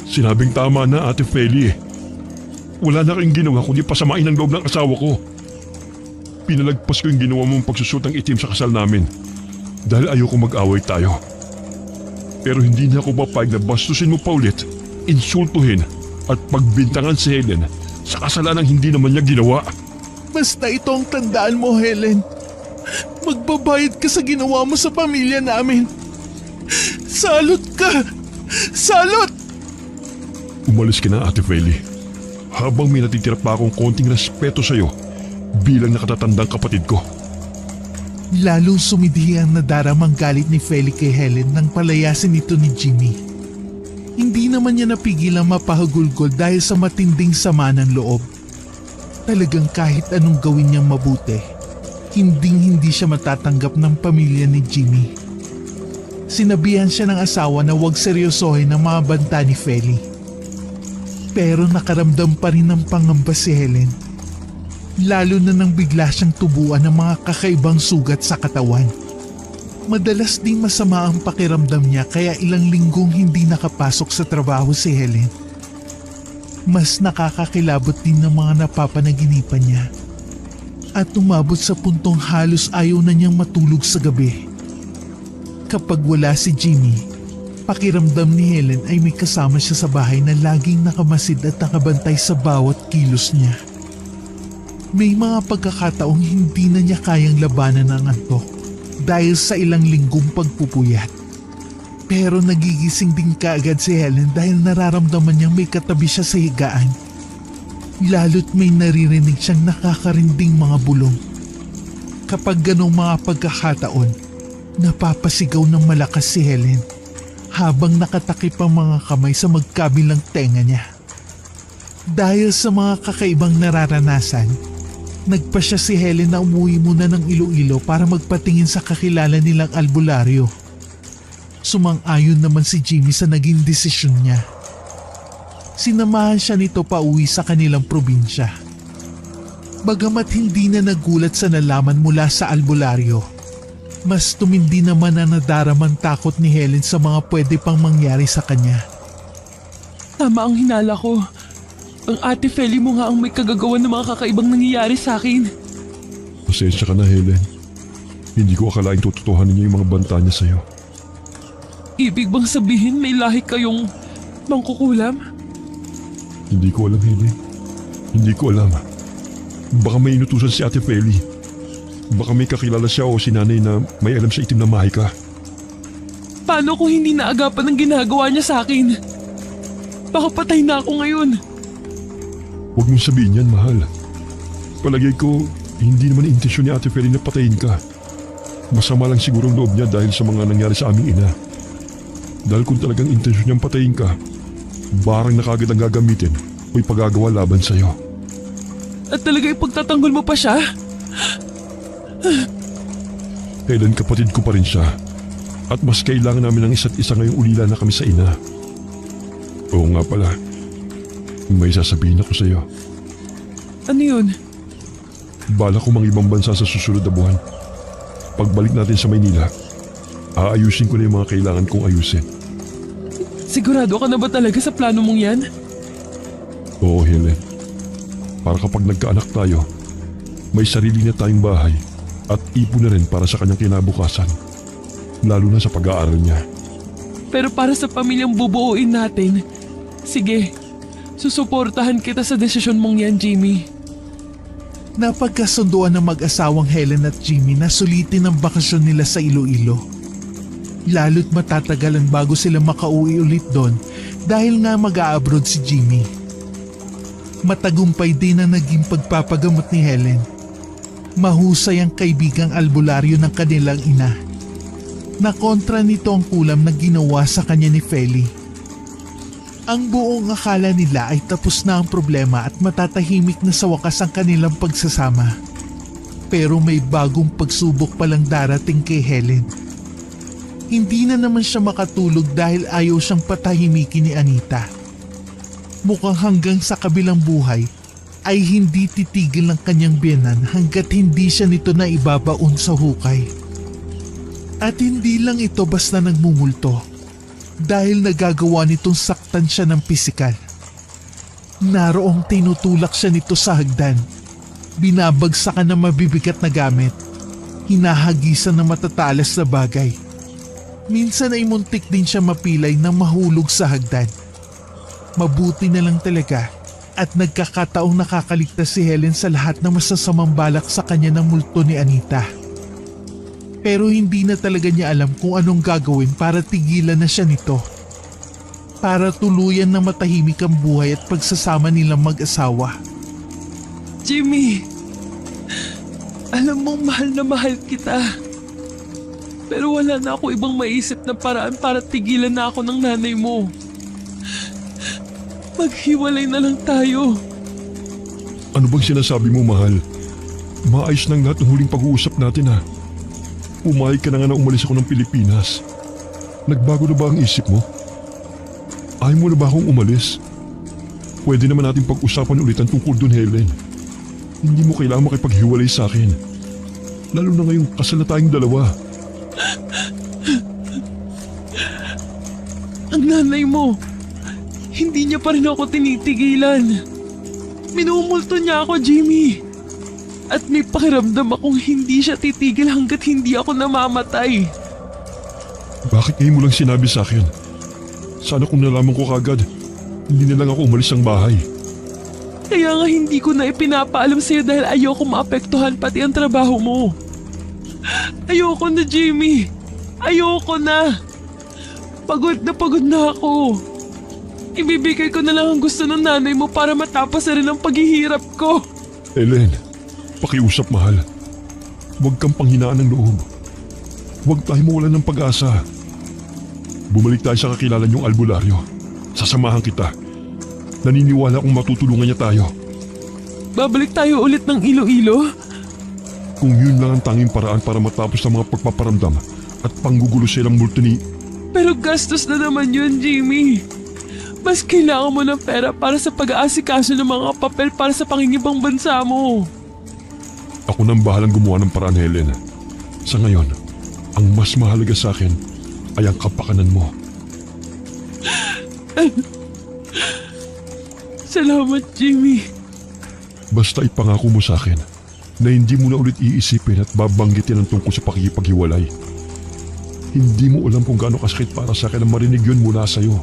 Sinabing tama na, Ate Feli. Wala na kayong ginawa kundi pasamain ang loob ng asawa ko. Pinalagpas ko yung ginawa mong pagsusot ng itim sa kasal namin dahil ayoko mag-away tayo. Pero hindi na ako papayag na bastusin mo pa ulit, insultuhin at pagbintangan si Helen sa kasalanang hindi naman niya ginawa. Basta ito ang tandaan mo, Helen. Magbabayad ka sa ginawa mo sa pamilya namin. Salot ka! Salot! Umalis ka na, Ate Feli. Habang may natitira pa akong konting respeto sa'yo bilang nakatatandang kapatid ko. Lalong sumidhi ang nadaramang galit ni Feli kay Helen nang palayasin ito ni Jimmy. Hindi naman niya napigilang mapahagulgol dahil sa matinding sama ng loob. Talagang kahit anong gawin niyang mabuti, hindi siya matatanggap ng pamilya ni Jimmy. Sinabihan siya ng asawa na huwag seryosohin ang mga banta ni Feli. Pero nakaramdam pa rin ng pangamba si Helen. Lalo na nang bigla siyang tubuan ng mga kakaibang sugat sa katawan. Madalas ding masama ang pakiramdam niya kaya ilang linggong hindi nakapasok sa trabaho si Helen. Mas nakakakilabot din ng mga napapanaginipan niya. At umabot sa puntong halos ayaw na niyang matulog sa gabi. Kapag wala si Jimmy, pakiramdam ni Helen ay may kasama siya sa bahay na laging nakamasid at nakabantay sa bawat kilos niya. May mga pagkakataong hindi na niya kayang labanan ang antok dahil sa ilang linggong pagpupuyat. Pero nagigising din kaagad si Helen dahil nararamdaman niyang may katabi siya sa higaan. Lalo't may naririnig siyang nakakarinding mga bulong. Kapag ganong mga pagkakataon, napapasigaw ng malakas si Helen habang nakatakip ang mga kamay sa magkabilang tenga niya. Dahil sa mga kakaibang nararanasan, nagpa siya si Helen na umuwi muna ng Iloilo para magpatingin sa kakilala nilang albularyo. Sumang-ayon naman si Jimmy sa naging desisyon niya. Sinamahan siya nito pauwi sa kanilang probinsya. Bagamat hindi na nagulat sa nalaman mula sa albularyo, mas tumindi naman na nadaramang takot ni Helen sa mga pwede pang mangyari sa kanya. Tama ang hinala ko. Ang ate Feli mo nga ang may kagagawan ng mga kakaibang nangyayari sa akin. Pasensya ka na, Helen. Hindi ko akalaing tututuhanin niya yung mga banta niya sa'yo. Ibig bang sabihin may lahi kayong mangkukulam? Hindi ko alam, Helen. Hindi ko alam. Baka may inutusan si Ate Feli. Baka may kakilala siya o si nanay na may alam sa itim na mahika. Paano kung hindi naagapan ang ginagawa niya sa akin? Baka patay na ako ngayon. Huwag mong sabihin yan, mahal. Palagay ko, hindi naman intensyon ni Ate Feli na patayin ka. Masama lang siguro ang loob niya dahil sa mga nangyari sa aming ina. Dahil kung talagang intensyon niyang patayin ka, barang na kagad ang gagamitin o ipagagawa laban sa'yo. At talaga ipagtatanggol mo pa siya? Helen, kapatid ko pa rin siya. At mas kailangan namin ng isa't isa ngayong ulila na kami sa ina. Oo nga pala. May sasabihin ako sa'yo. Ano yun? Bala ko mga ibang bansa sa susunod na buwan. Pagbalik natin sa Maynila, aayusin ko na yung mga kailangan kong ayusin. Sigurado ka na ba talaga sa plano mong yan? Oo, Helen. Para kapag nagkaanak tayo, may sarili na tayong bahay at ipon na rin para sa kanyang kinabukasan. Lalo na sa pag-aaral niya. Pero para sa pamilyang bubuuin natin, sige, susuportahan kita sa desisyon mong yan, Jimmy. Napagkasunduan ng mag-asawang Helen at Jimmy na sulitin ang bakasyon nila sa Iloilo. Lalo't matatagalan bago sila makauwi ulit doon dahil nga mag-a-abroad si Jimmy. Matagumpay din ang naging pagpapagamot ni Helen. Mahusay ang kaibigang albularyo ng kanilang ina. Nakontra nito ang kulam na ginawa sa kanya ni Feli. Ang buong akala nila ay tapos na ang problema at matatahimik na sa wakas ang kanilang pagsasama. Pero may bagong pagsubok palang darating kay Helen. Hindi na naman siya makatulog dahil ayaw siyang patahimikin ni Anita. Mukhang hanggang sa kabilang buhay ay hindi titigil ng kanyang biyenan hanggat hindi siya nito na ibabaon sa hukay. At hindi lang ito basta nagmumulto dahil nagagawa nitong saktan siya ng pisikal. Naroong tinutulak siya nito sa hagdan, binabagsakan ng mabibigat na gamit, hinahagisan ng matatalas na bagay. Minsan ay muntik din siya mapilay nang mahulog sa hagdan. Mabuti na lang talaga at nagkakataong nakakaligtas si Helen sa lahat ng masasamang balak sa kanya ng multo ni Anita. Pero hindi na talaga niya alam kung anong gagawin para tigilan na siya nito. Para tuluyan na matahimik ang buhay at pagsasama nilang mag-asawa. Jimmy, alam mong mahal na mahal kita. Pero wala na ako ibang maisip na paraan para tigilan na ako ng nanay mo. Maghiwalay na lang tayo. Ano bang sinasabi mo, mahal? Maayos ng lahat ng huling pag-uusap natin ha. Pumayag ka na nga na umalis ako ng Pilipinas. Nagbago na ba ang isip mo? Ayaw mo na ba akong umalis? Pwede naman natin pag-usapan ulit ang tungkol dun, Helen. Hindi mo kailangan makipaghiwalay sa akin. Lalo na ngayong kasal na tayong dalawa. Ang nanay mo, hindi niya pa rin ako tinitigilan. Minumulto niya ako, Jimmy. At may pakiramdam akong hindi siya titigil hanggat hindi ako namamatay. Bakit ngayon mo lang sinabi sa akin? Sana kung nalaman ko kagad, hindi na lang ako umalis ng bahay. Kaya nga hindi ko na ipinapaalam sa'yo dahil ayoko maapektuhan pati ang trabaho mo. Ayoko na, Jimmy. Ayoko na. Pagod na ako. Ibibigay ko na lang ang gusto ng nanay mo para matapos na rin ang paghihirap ko. Helen, pakiusap mahal. Huwag kang panghinaan ng loob. Huwag tayo mawalan ng pag-asa. Bumalik tayo sa kakilala niyong albularyo. Sasamahan kita. Naniniwala kong matutulungan niya tayo. Babalik tayo ulit ng Iloilo? Kung yun lang ang tanging paraan para matapos ang mga pagpaparamdam at panggugulo silang multo ni... Pero gastos na naman yun, Jimmy. Mas kailangan mo ng pera para sa pag-aasikaso ng mga papel para sa pangingibang bansa mo. Ako nang bahalang gumawa ng paraan, Helen. Sa ngayon, ang mas mahalaga sa akin ay ang kapakanan mo. Salamat, Jimmy. Basta ipangako mo sa akin na hindi mo na ulit iisipin at babanggitin ang tungkol sa pakikipaghiwalay. Hindi mo alam kung gaano kasakit para sa akin ang marinig yun mula sa'yo.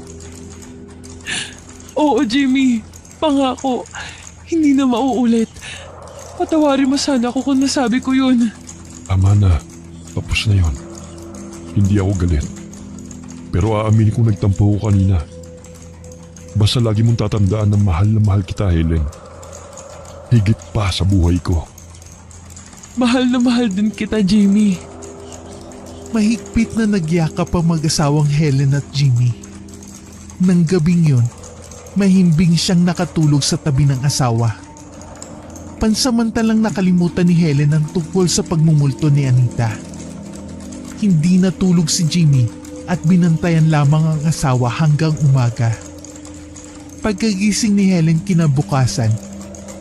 Oo, Jimmy. Pangako. Hindi na mauulit. Patawarin mo sana ako kung nasabi ko yun. Ama na, tapos na yon. Hindi ako galit. Pero aaminin kong nagtampo ko kanina. Basta lagi mong tatandaan na mahal kita, Helen. Higit pa sa buhay ko. Mahal na mahal din kita, Jimmy. Mahigpit na nagyakap ang mag-asawang Helen at Jimmy. Nang gabing yun, mahimbing siyang nakatulog sa tabi ng asawa. Pansamantalang nakalimutan ni Helen ang tungkol sa pagmumulto ni Anita. Hindi natulog si Jimmy at binantayan lamang ang asawa hanggang umaga. Pagkagising ni Helen kinabukasan,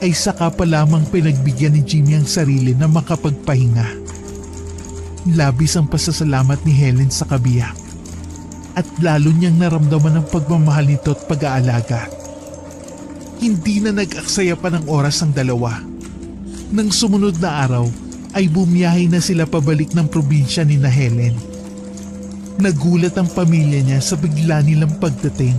ay saka pa lamang pinagbigyan ni Jimmy ang sarili na makapagpahinga. Labis ang pasasalamat ni Helen sa kabiyak at lalo niyang naramdaman ang pagmamahal nito at pag-aalaga. Hindi na nag-aksaya pa ng oras ang dalawa. Nang sumunod na araw ay bumiyahe na sila pabalik ng probinsya ni na Helen. Nagulat ang pamilya niya sa bigla nilang pagdating.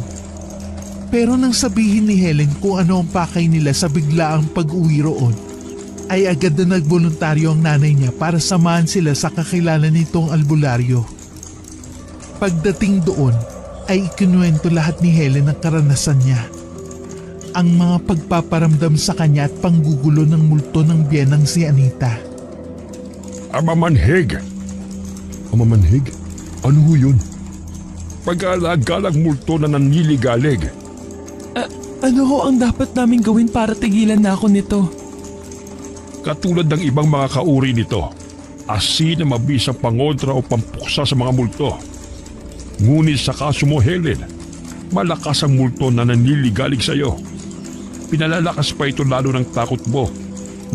Pero nang sabihin ni Helen kung ano ang pakay nila sa biglaang pag-uwi roon, ay agad na nagboluntaryo ang nanay niya para samahan sila sa kakilala nitong albularyo. Pagdating doon ay ikinuwento lahat ni Helen ang karanasan niya. Ang mga pagpaparamdam sa kanya at panggugulo ng multo ng biyenang si Anita. Amamanhig! Amamanhig? Ano ho yun? Pag-alagalang multo na nanliligalig. Ano ho ang dapat naming gawin para tigilan na ako nito? Katulad ng ibang mga kauri nito, asin na mabisang pangontra o pampuksa sa mga multo. Ngunit sa kaso mo, Helen, malakas ang multo na nanliligalig sa iyo. Pinalalakas pa ito lalo ng takot mo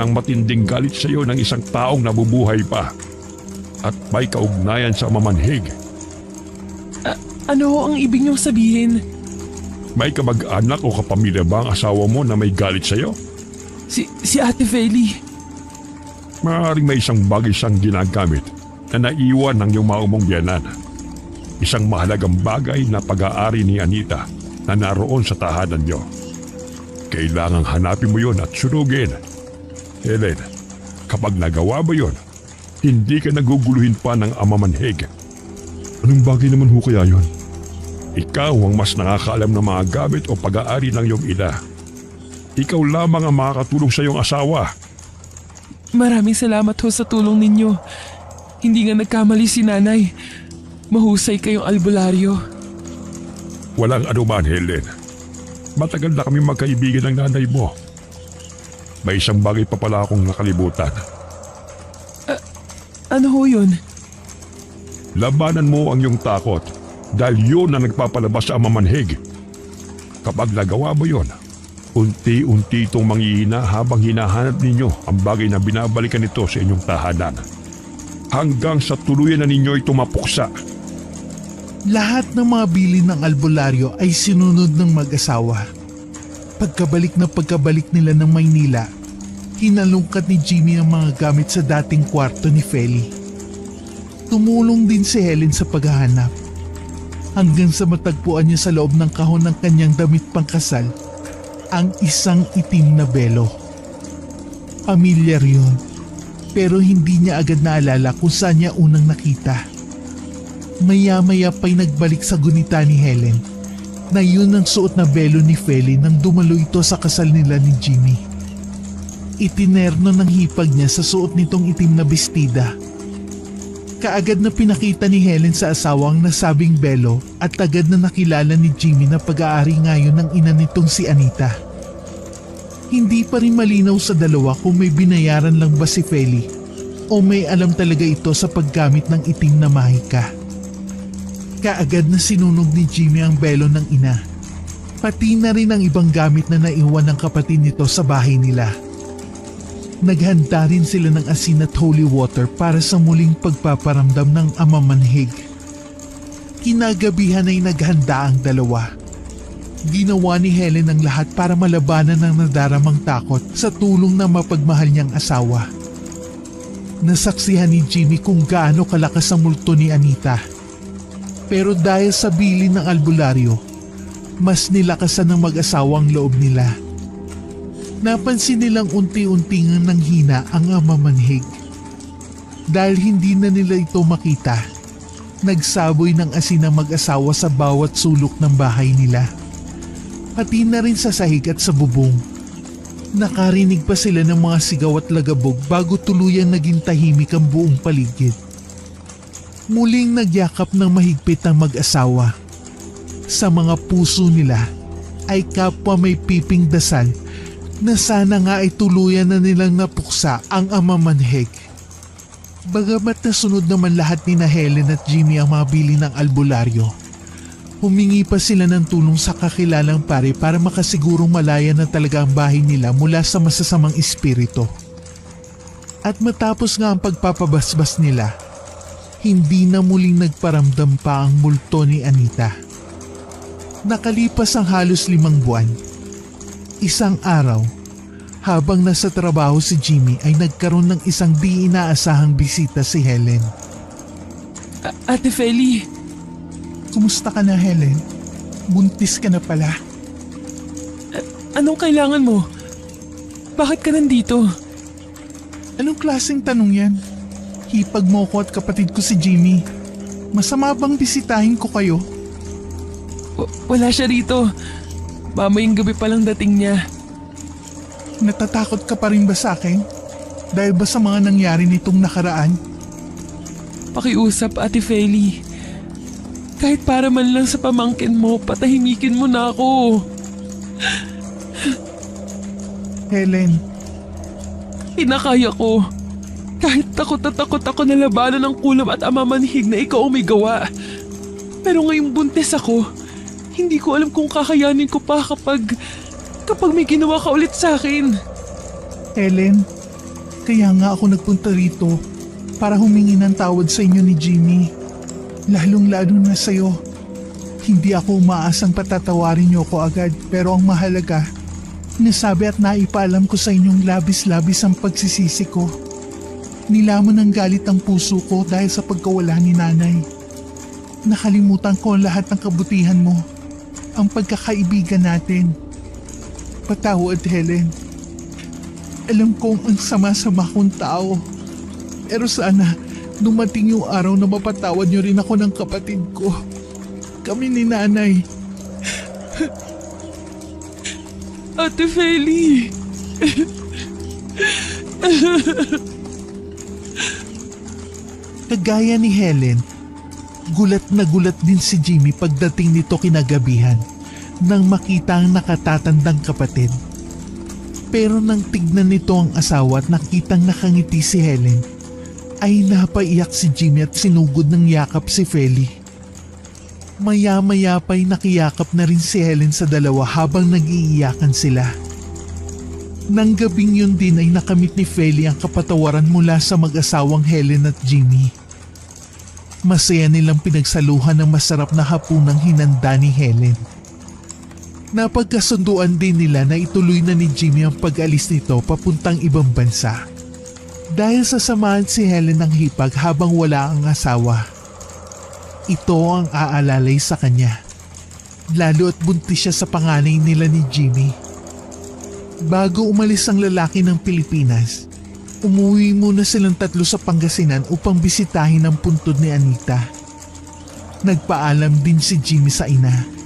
nang matinding galit sa iyo ng isang taong nabubuhay pa at may kaugnayan sa mamanhig. Ano ho ang ibig niyong sabihin? May kamag-anak o kapamilya ba ang asawa mo na may galit sa iyo? Si Ate Feli. Maaaring may isang bagay siyang ginagamit na naiwan ng iyong maumong biyanan. Isang mahalagang bagay na pag-aari ni Anita na naroon sa tahanan niyo. Kailangang hanapin mo yon at sunugin. Helen, kapag nagawa mo yon, hindi ka naguguluhin pa ng amamanhig. Anong bagay naman ho kaya yon? Ikaw ang mas nakakaalam ng mga gamit o pag-aari ng iyong ina. Ikaw lamang ang makakatulong sa iyong asawa. Maraming salamat ho sa tulong ninyo. Hindi nga nagkamali si nanay. Mahusay kayong albularyo. Walang anuman, Helen. Matagal na kami magkaibigan ng nanay mo. May isang bagay pa pala akong nakalimutan. Ano ho yun? Labanan mo ang iyong takot dahil yun ang nagpapalabas sa amamanhig. Kapag nagawa mo yon, unti-unti itong manghihina habang hinahanap ninyo ang bagay na binabalikan nito sa inyong tahanan. Hanggang sa tuluyan na ninyo ito mapuksa. Lahat ng mga bilin ng albularyo ay sinunod ng mag-asawa. Pagkabalik nila ng Maynila, hinalungkat ni Jimmy ang mga gamit sa dating kwarto ni Feli. Tumulong din si Helen sa paghahanap. Hanggang sa matagpuan niya sa loob ng kahon ng kanyang damit pangkasal, ang isang itim na belo. Pamilyar yun, pero hindi niya agad naalala kung saan niya unang nakita. Maya-maya pa'y nagbalik sa gunita ni Helen na yun ang suot na belo ni Feli nang dumalo ito sa kasal nila ni Jimmy. Itinerno ng hipag niya sa suot nitong itim na bestida. Kaagad na pinakita ni Helen sa asawa ang nasabing belo at agad na nakilala ni Jimmy na pag-aari ngayon ng ina nitong si Anita. Hindi pa rin malinaw sa dalawa kung may binayaran lang ba si Feli o may alam talaga ito sa paggamit ng itim na mahika. Kaagad na sinunog ni Jimmy ang belo ng ina. Pati na rin ang ibang gamit na naiwan ng kapatid nito sa bahay nila. Naghanda rin sila ng asin at holy water para sa muling pagpaparamdam ng amamanhig. Kinagabihan ay naghanda ang dalawa. Ginawa ni Helen ang lahat para malabanan ang nadaramang takot sa tulong ng mapagmahal niyang asawa. Nasaksihan ni Jimmy kung gaano kalakas ang multo ni Anita. Pero dahil sa bilin ng albularyo, mas nilakasan ng mag-asawa ang loob nila. Napansin nilang unti-unti nga nanghina ang amamanhig. Dahil hindi na nila ito makita, nagsaboy ng asin ang mag-asawa sa bawat sulok ng bahay nila. Pati na rin sa sahig at sa bubong. Nakarinig pa sila ng mga sigaw at lagabog bago tuluyang naging tahimik ang buong paligid. Muling nagyakap ng mahigpit ang mag-asawa. Sa mga puso nila ay kapwa may piping dasal na sana nga ay tuluyan na nilang napuksa ang amamanhig. Bagamat nasunod naman lahat ni na Helen at Jimmy ang mga bili ng albularyo, humingi pa sila ng tulong sa kakilalang pare para makasigurong malaya na talaga ang bahay nila mula sa masasamang espiritu. At matapos nga ang pagpapabasbas nila, hindi na muling nagparamdam pa ang multo ni Anita. Nakalipas ang halos 5 buwan. Isang araw, habang nasa trabaho si Jimmy ay nagkaroon ng isang di inaasahang bisita si Helen. Ate Feli, Kumusta ka na, Helen? Buntis ka na pala. anong kailangan mo? Bakit ka nandito? Anong klaseng tanong yan? Hipag mo ko at kapatid ko si Jimmy. Masama bang bisitahin ko kayo? Wala siya rito. Mamayang gabi pa lang dating niya. Natatakot ka pa rin ba sa akin? Dahil ba sa mga nangyari nitong nakaraan? Pakiusap, Ate Feli. Kahit para man lang sa pamangkin mo, patahimikin mo na ako. Helen, Hinakaya ko. Kahit takot na takot ako na labanan ng kulam at amamanhig na ikaw ang may gawa. Pero ngayong buntis ako, hindi ko alam kung kakayanin ko pa kapag may ginawa ka ulit sa akin. Helen, kaya nga ako nagpunta rito para humingi ng tawad sa inyo ni Jimmy. Lalong-lalo na sa'yo. Hindi ako umaasang patatawarin niyo ko agad pero ang mahalaga, nasabi at naipaalam ko sa inyong labis-labis ang pagsisisi ko. Nilamon ng galit ang puso ko dahil sa pagkawala ni nanay. Nakalimutan ko ang lahat ng kabutihan mo, ang pagkakaibigan natin. Patawad, Helen. Alam kong ang sama-sama kong tao. Pero sana dumating yung araw na mapatawad niyo rin ako ng kapatid ko. Kami ni nanay. Ate Feli. Kagaya ni Helen, gulat na gulat din si Jimmy pagdating nito kinagabihan nang makita ang nakatatandang kapatid. Pero nang tignan nito ang asawa at nakitang nakangiti si Helen, ay napaiyak si Jimmy at sinugod ng yakap si Feli. Maya-maya pa'y nakiyakap na rin si Helen sa dalawa habang nag-iiyakan sila. Nang gabing yun din ay nakamit ni Feli ang kapatawaran mula sa mag-asawang Helen at Jimmy. Masaya nilang pinagsaluhan ng masarap na hapunang hinanda ni Helen. Napagkasunduan din nila na ituloy na ni Jimmy ang pag-alis nito papuntang ibang bansa. Dahil sa samahan si Helen ng hipag habang wala ang asawa. Ito ang aalalay sa kanya. Lalo at buntis siya sa panganay nila ni Jimmy. Bago umalis ang lalaki ng Pilipinas, umuwi muna silang tatlo sa Pangasinan upang bisitahin ang puntod ni Anita. Nagpaalam din si Jimmy sa ina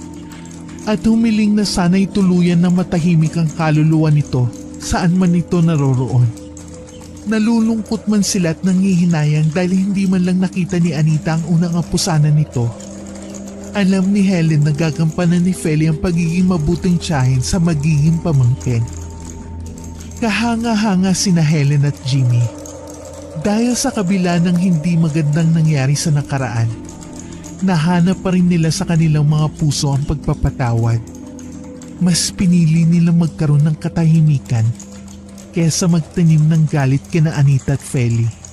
at humiling na sana'y tuluyan na matahimik ang kaluluwa nito saan man ito naroroon. Nalulungkot man sila at nangihinayang dahil hindi man lang nakita ni Anita ang unang apusanan nito. Alam ni Helen na gagampanan ni Feli ang pagiging mabuting tiyahin sa magiging pamangkin. Kahanga-hanga sina Helen at Jimmy. Dahil sa kabila ng hindi magandang nangyari sa nakaraan, nahanap pa rin nila sa kanilang mga puso ang pagpapatawad. Mas pinili nilang magkaroon ng katahimikan kesa magtanim ng galit kina Anita at Feli.